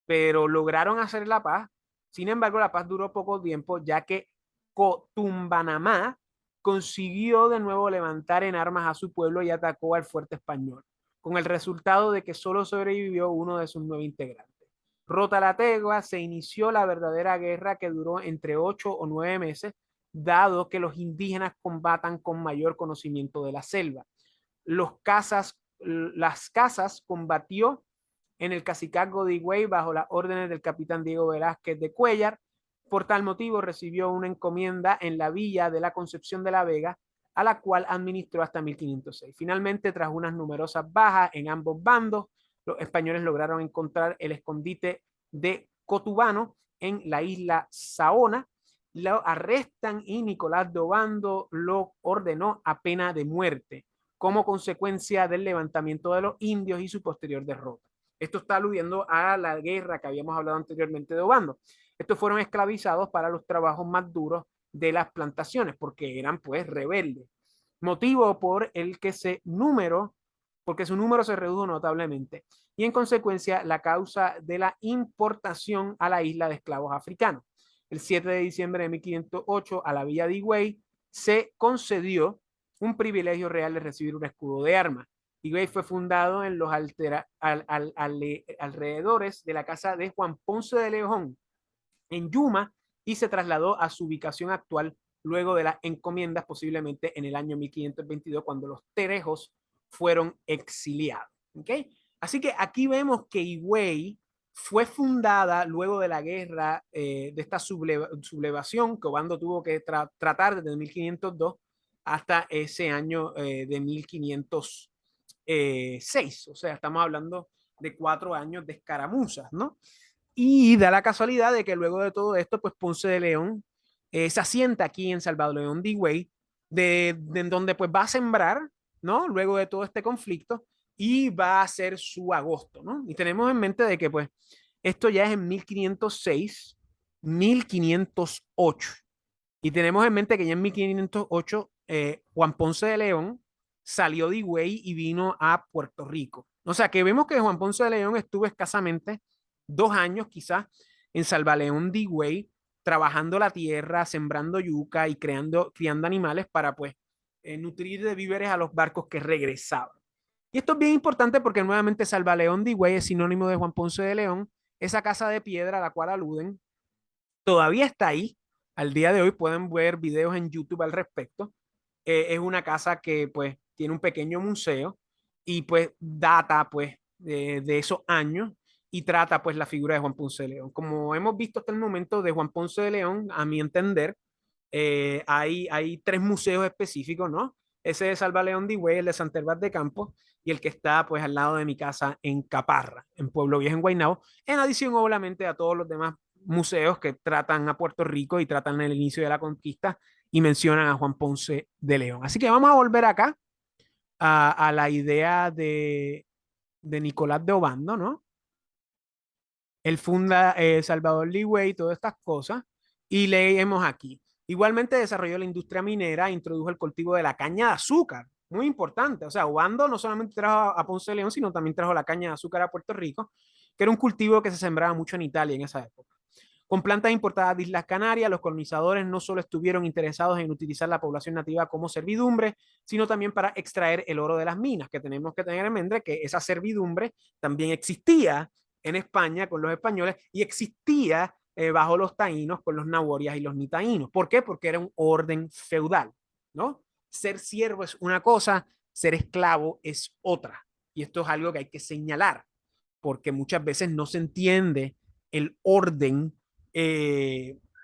Pero lograron hacer la paz. Sin embargo, la paz duró poco tiempo, ya que Cotumbanamá consiguió de nuevo levantar en armas a su pueblo y atacó al fuerte español, con el resultado de que solo sobrevivió uno de sus 9 integrantes. Rota la tregua, se inició la verdadera guerra que duró entre 8 o 9 meses, dado que los indígenas combatan con mayor conocimiento de la selva. Las casas combatió en el cacicazgo de Higüey bajo las órdenes del capitán Diego Velázquez de Cuellar. Por tal motivo recibió una encomienda en la villa de la Concepción de la Vega, a la cual administró hasta 1506. Finalmente, tras unas numerosas bajas en ambos bandos, los españoles lograron encontrar el escondite de Cotubano en la isla Saona, lo arrestan y Nicolás de Obando lo ordenó a pena de muerte como consecuencia del levantamiento de los indios y su posterior derrota. Esto está aludiendo a la guerra que habíamos hablado anteriormente de Obando. Estos fueron esclavizados para los trabajos más duros de las plantaciones porque eran pues rebeldes, motivo por el que porque su número se redujo notablemente y en consecuencia la causa de la importación a la isla de esclavos africanos. El 7 de diciembre de 1508 a la villa de Higüey se concedió un privilegio real de recibir un escudo de armas. Higüey fue fundado en los alrededores de la casa de Juan Ponce de León en Yuma y se trasladó a su ubicación actual luego de las encomiendas, posiblemente en el año 1522, cuando los terejos fueron exiliados. ¿Okay? Así que aquí vemos que Higüey fue fundada luego de la guerra de esta sublevación que Obando tuvo que tratar desde 1502 hasta ese año de 1506. O sea, estamos hablando de 4 años de escaramuzas, ¿no? Y da la casualidad de que luego de todo esto, pues Ponce de León se asienta aquí en Salvador León de Higüey, de donde pues va a sembrar, ¿no? Luego de todo este conflicto y va a hacer su agosto, ¿no? Y tenemos en mente de que pues esto ya es en 1506, 1508. Y tenemos en mente que ya en 1508 Juan Ponce de León salió de Higüey y vino a Puerto Rico. O sea que vemos que Juan Ponce de León estuvo escasamente 2 años quizás en Salvaleón de Higüey, trabajando la tierra, sembrando yuca y criando animales para pues nutrir de víveres a los barcos que regresaban. Y esto es bien importante porque nuevamente Salvaleón de Higüey es sinónimo de Juan Ponce de León. Esa casa de piedra a la cual aluden todavía está ahí. Al día de hoy pueden ver videos en YouTube al respecto. Es una casa que pues tiene un pequeño museo y pues data pues de esos años y trata pues la figura de Juan Ponce de León. Como hemos visto hasta el momento de Juan Ponce de León, a mi entender, hay 3 museos específicos, ¿no? Ese de Salva León de Higüey, el de Santervaz de Campos y el que está pues al lado de mi casa en Caparra, en Pueblo Viejo, en Guaynabo, en adición obviamente a todos los demás museos que tratan a Puerto Rico y tratan el inicio de la conquista y mencionan a Juan Ponce de León. Así que vamos a volver acá a la idea de Nicolás de Obando, ¿no? Él funda Salvador Leeway y todas estas cosas y leemos aquí. Igualmente desarrolló la industria minera, introdujo el cultivo de la caña de azúcar, muy importante. O sea, Obando no solamente trajo a Ponce de León, sino también trajo la caña de azúcar a Puerto Rico que era un cultivo que se sembraba mucho en Italia en esa época. Con plantas importadas de Islas Canarias, los colonizadores no solo estuvieron interesados en utilizar la población nativa como servidumbre, sino también para extraer el oro de las minas, que tenemos que tener en mente que esa servidumbre también existía en España con los españoles y existía bajo los taínos con los nahorias y los nitaínos. ¿Por qué? Porque era un orden feudal, ¿no? Ser siervo es una cosa, ser esclavo es otra. Y esto es algo que hay que señalar, porque muchas veces no se entiende el orden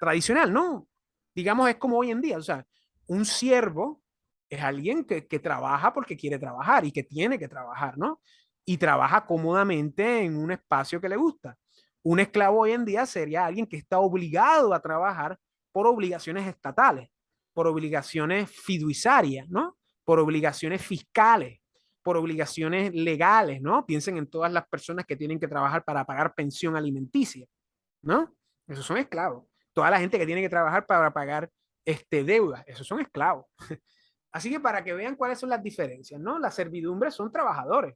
tradicional, ¿no? Digamos, es como hoy en día, o sea, un siervo es alguien que trabaja porque quiere trabajar y que tiene que trabajar, ¿no? Y trabaja cómodamente en un espacio que le gusta. Un esclavo hoy en día sería alguien que está obligado a trabajar por obligaciones estatales, por obligaciones fiduciarias, ¿no? Por obligaciones fiscales, por obligaciones legales, ¿no? Piensen en todas las personas que tienen que trabajar para pagar pensión alimenticia, ¿no? Esos son esclavos. Toda la gente que tiene que trabajar para pagar deudas, esos son esclavos. Así que para que vean cuáles son las diferencias, ¿no? Las servidumbres son trabajadores,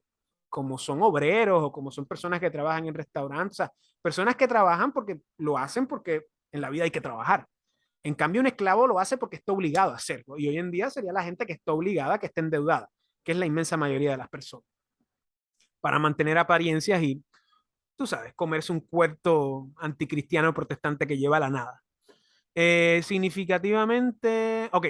como son obreros o como son personas que trabajan en restaurantes, o sea, personas que trabajan porque lo hacen porque en la vida hay que trabajar. En cambio, un esclavo lo hace porque está obligado a hacerlo. Y hoy en día sería la gente que está obligada, que está endeudada, que es la inmensa mayoría de las personas, para mantener apariencias y, tú sabes, comerse un cuerpo anticristiano protestante que lleva a la nada. Significativamente, ok,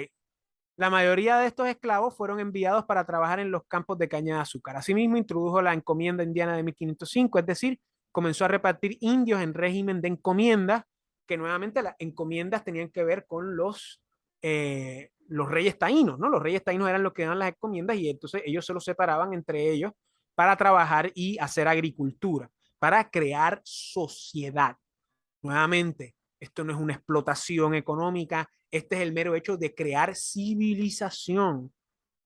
la mayoría de estos esclavos fueron enviados para trabajar en los campos de caña de azúcar. Asimismo, introdujo la encomienda indiana de 1505, es decir, comenzó a repartir indios en régimen de encomiendas, que nuevamente las encomiendas tenían que ver con los reyes taínos, ¿no? Los reyes taínos eran los que daban las encomiendas y entonces ellos se los separaban entre ellos para trabajar y hacer agricultura, para crear sociedad. Nuevamente, esto no es una explotación económica, este es el mero hecho de crear civilización,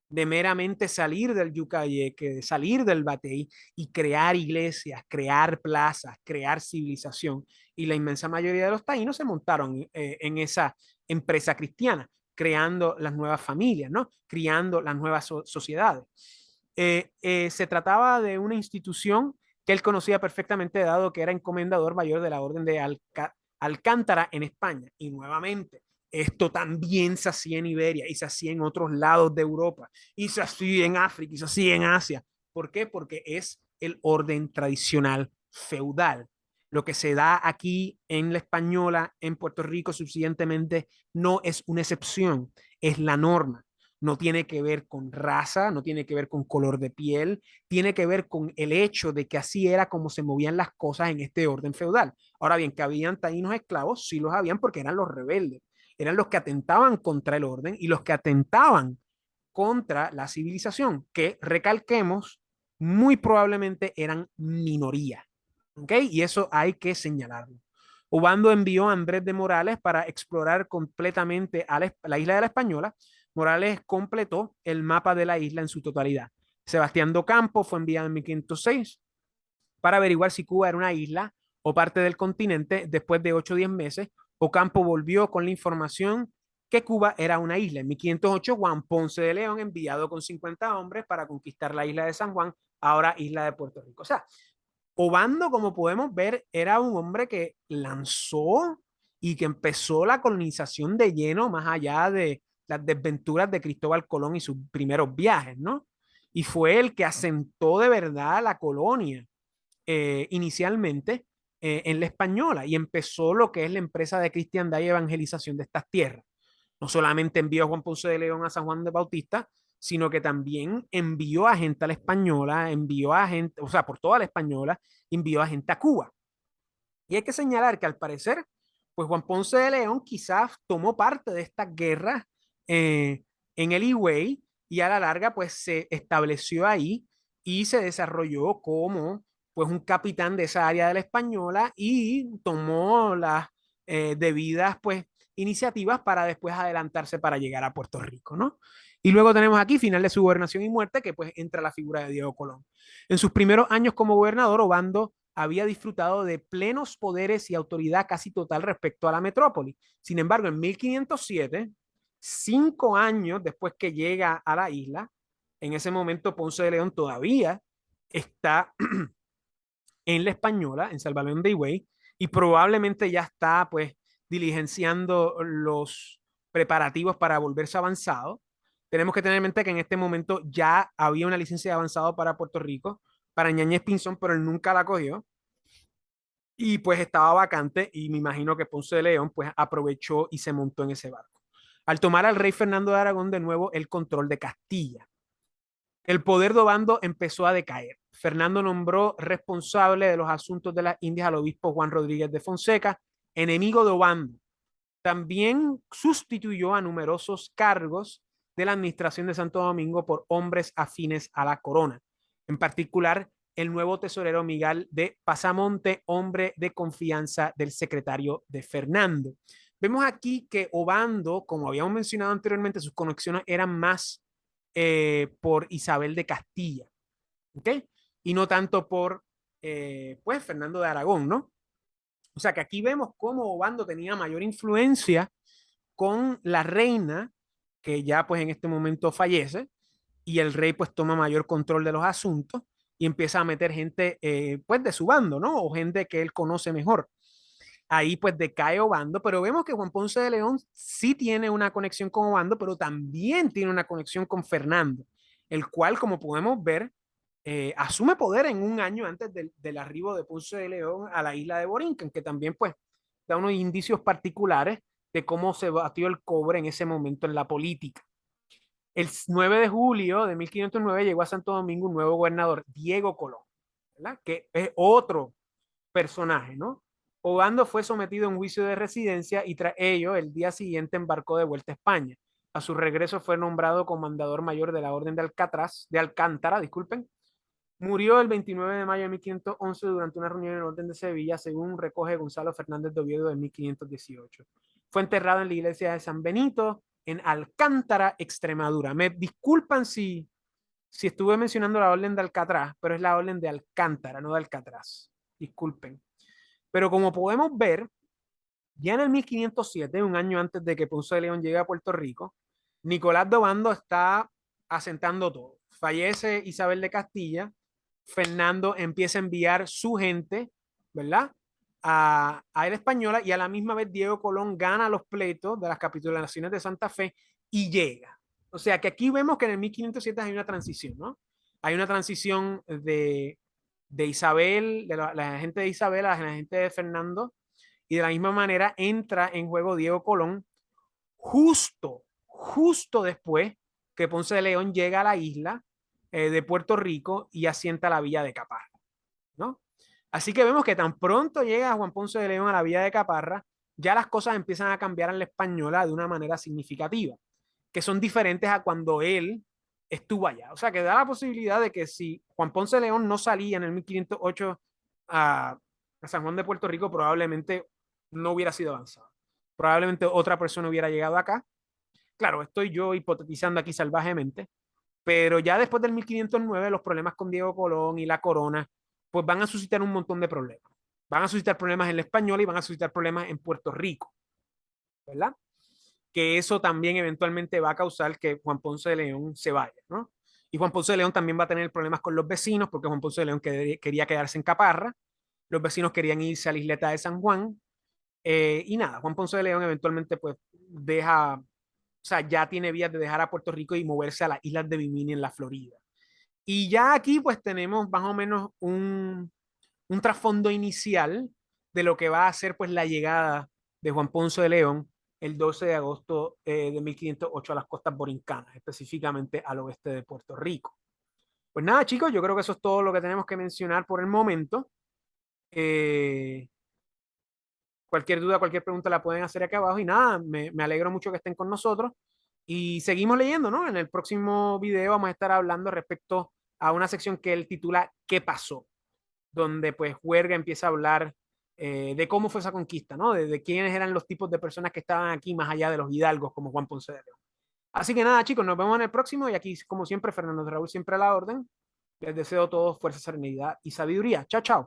de meramente salir del yucayeque, de salir del batey y crear iglesias, crear plazas, crear civilización. Y la inmensa mayoría de los taínos se montaron en esa empresa cristiana, creando las nuevas familias, ¿no? Creando las nuevas sociedades. Se trataba de una institución que él conocía perfectamente, dado que era encomendador mayor de la Orden de Alcántara en España. Y nuevamente, esto también se hacía en Iberia y se hacía en otros lados de Europa y se hacía en África y se hacía en Asia. ¿Por qué? Porque es el orden tradicional feudal. Lo que se da aquí en la española, en Puerto Rico subsiguientemente, no es una excepción, es la norma. No tiene que ver con raza, no tiene que ver con color de piel, tiene que ver con el hecho de que así era como se movían las cosas en este orden feudal. Ahora bien, que habían taínos esclavos, sí los habían porque eran los rebeldes, eran los que atentaban contra el orden y los que atentaban contra la civilización, que recalquemos, muy probablemente eran minoría. ¿Ok? Y eso hay que señalarlo. Obando envió a Andrés de Morales para explorar completamente a la isla de la Española. Morales completó el mapa de la isla en su totalidad. Sebastián Docampo fue enviado en 1506 para averiguar si Cuba era una isla o parte del continente. Después de 8 o 10 meses, Ocampo volvió con la información que Cuba era una isla. En 1508, Juan Ponce de León, enviado con 50 hombres para conquistar la isla de San Juan, ahora isla de Puerto Rico. O sea, Obando, como podemos ver, era un hombre que lanzó y que empezó la colonización de lleno más allá de las desventuras de Cristóbal Colón y sus primeros viajes, ¿no? Y fue el que asentó de verdad la colonia inicialmente en la española y empezó lo que es la empresa de cristiandad y evangelización de estas tierras. No solamente envió a Juan Ponce de León a San Juan de Bautista, sino que también envió a gente a la española, envió a gente, o sea, por toda la española, envió a gente a Cuba. Y hay que señalar que al parecer, pues Juan Ponce de León quizás tomó parte de estas guerras en el Higüey y a la larga pues se estableció ahí y se desarrolló como pues un capitán de esa área de la española y tomó las debidas pues iniciativas para después adelantarse para llegar a Puerto Rico, ¿no? Y luego tenemos aquí, final de su gobernación y muerte, que pues entra la figura de Diego Colón. En sus primeros años como gobernador, Obando había disfrutado de plenos poderes y autoridad casi total respecto a la metrópoli. Sin embargo, en 1507, 5 años después que llega a la isla, en ese momento Ponce de León todavía está en La Española, en Salvador de Higüey, y probablemente ya está pues diligenciando los preparativos para volverse avanzado. Tenemos que tener en mente que en este momento ya había una licencia de avanzado para Puerto Rico, para Ñañez Pinzón, pero él nunca la cogió y pues estaba vacante y me imagino que Ponce de León pues aprovechó y se montó en ese barco. Al tomar al rey Fernando de Aragón de nuevo el control de Castilla, el poder de Obando empezó a decaer. Fernando nombró responsable de los asuntos de las Indias al obispo Juan Rodríguez de Fonseca, enemigo de Obando. También sustituyó a numerosos cargos de la administración de Santo Domingo por hombres afines a la corona. En particular, el nuevo tesorero Miguel de Pasamonte, hombre de confianza del secretario de Fernando. Vemos aquí que Obando, como habíamos mencionado anteriormente, sus conexiones eran más por Isabel de Castilla, ¿ok? Y no tanto por, pues, Fernando de Aragón, ¿no? O sea que aquí vemos cómo Obando tenía mayor influencia con la reina, que ya pues en este momento fallece, y el rey pues toma mayor control de los asuntos y empieza a meter gente pues de su bando, ¿no? O gente que él conoce mejor. Ahí pues decae Obando, pero vemos que Juan Ponce de León sí tiene una conexión con Obando, pero también tiene una conexión con Fernando, el cual, como podemos ver, asume poder en un año antes del arribo de Ponce de León a la isla de Borinquen, que también pues da unos indicios particulares de cómo se batió el cobre en ese momento en la política. El 9 de julio de 1509 llegó a Santo Domingo un nuevo gobernador, Diego Colón, ¿verdad? Que es otro personaje, ¿no? Obando fue sometido a un juicio de residencia y tras ello, el día siguiente embarcó de vuelta a España. A su regreso fue nombrado comandador mayor de la Orden de Alcántara, disculpen. Murió el 29 de mayo de 1511 durante una reunión en el Orden de Sevilla, según recoge Gonzalo Fernández de Oviedo de 1518. Fue enterrado en la iglesia de San Benito, en Alcántara, Extremadura. Me disculpan si estuve mencionando la Orden de Alcatraz, pero es la Orden de Alcántara, no de Alcatraz. Disculpen. Pero como podemos ver, ya en el 1507, un año antes de que Ponce de León llegue a Puerto Rico, Nicolás de Obando está asentando todo. Fallece Isabel de Castilla, Fernando empieza a enviar su gente, ¿verdad? A la española y a la misma vez Diego Colón gana los pleitos de las capitulaciones de Santa Fe y llega. O sea que aquí vemos que en el 1507 hay una transición, ¿no? Hay una transición de Isabel, de la gente de Isabel a la gente de Fernando, y de la misma manera entra en juego Diego Colón justo después que Ponce de León llega a la isla de Puerto Rico y asienta la villa de Caparra, ¿no? Así que vemos que tan pronto llega Juan Ponce de León a la villa de Caparra, ya las cosas empiezan a cambiar en la española de una manera significativa, que son diferentes a cuando él estuvo allá. O sea, que da la posibilidad de que si Juan Ponce de León no salía en el 1508 a San Juan de Puerto Rico, probablemente no hubiera sido avanzado. Probablemente otra persona hubiera llegado acá. Claro, estoy yo hipotetizando aquí salvajemente, pero ya después del 1509 los problemas con Diego Colón y la corona, pues van a suscitar un montón de problemas. Van a suscitar problemas en la española y van a suscitar problemas en Puerto Rico, ¿verdad? Que eso también eventualmente va a causar que Juan Ponce de León se vaya, ¿no? Y Juan Ponce de León también va a tener problemas con los vecinos, porque Juan Ponce de León quería quedarse en Caparra, los vecinos querían irse a la isleta de San Juan, y nada, Juan Ponce de León eventualmente pues deja, o sea, ya tiene vías de dejar a Puerto Rico y moverse a las islas de Bimini en la Florida. Y ya aquí pues tenemos más o menos un trasfondo inicial de lo que va a ser pues la llegada de Juan Ponce de León el 12 de agosto de 1508 a las costas borincanas, específicamente al oeste de Puerto Rico. Pues nada, chicos, yo creo que eso es todo lo que tenemos que mencionar por el momento. Eh, Cualquier duda, cualquier pregunta la pueden hacer aquí abajo y nada, me alegro mucho que estén con nosotros y seguimos leyendo, ¿no? En el próximo video vamos a estar hablando respecto a una sección que él titula ¿Qué pasó? Donde pues Huerga empieza a hablar de cómo fue esa conquista, ¿no? De quiénes eran los tipos de personas que estaban aquí más allá de los hidalgos como Juan Ponce de León. Así que nada, chicos, nos vemos en el próximo y aquí, como siempre, Fernando Raúl siempre a la orden. Les deseo a todos fuerza, serenidad y sabiduría. Chao, chao.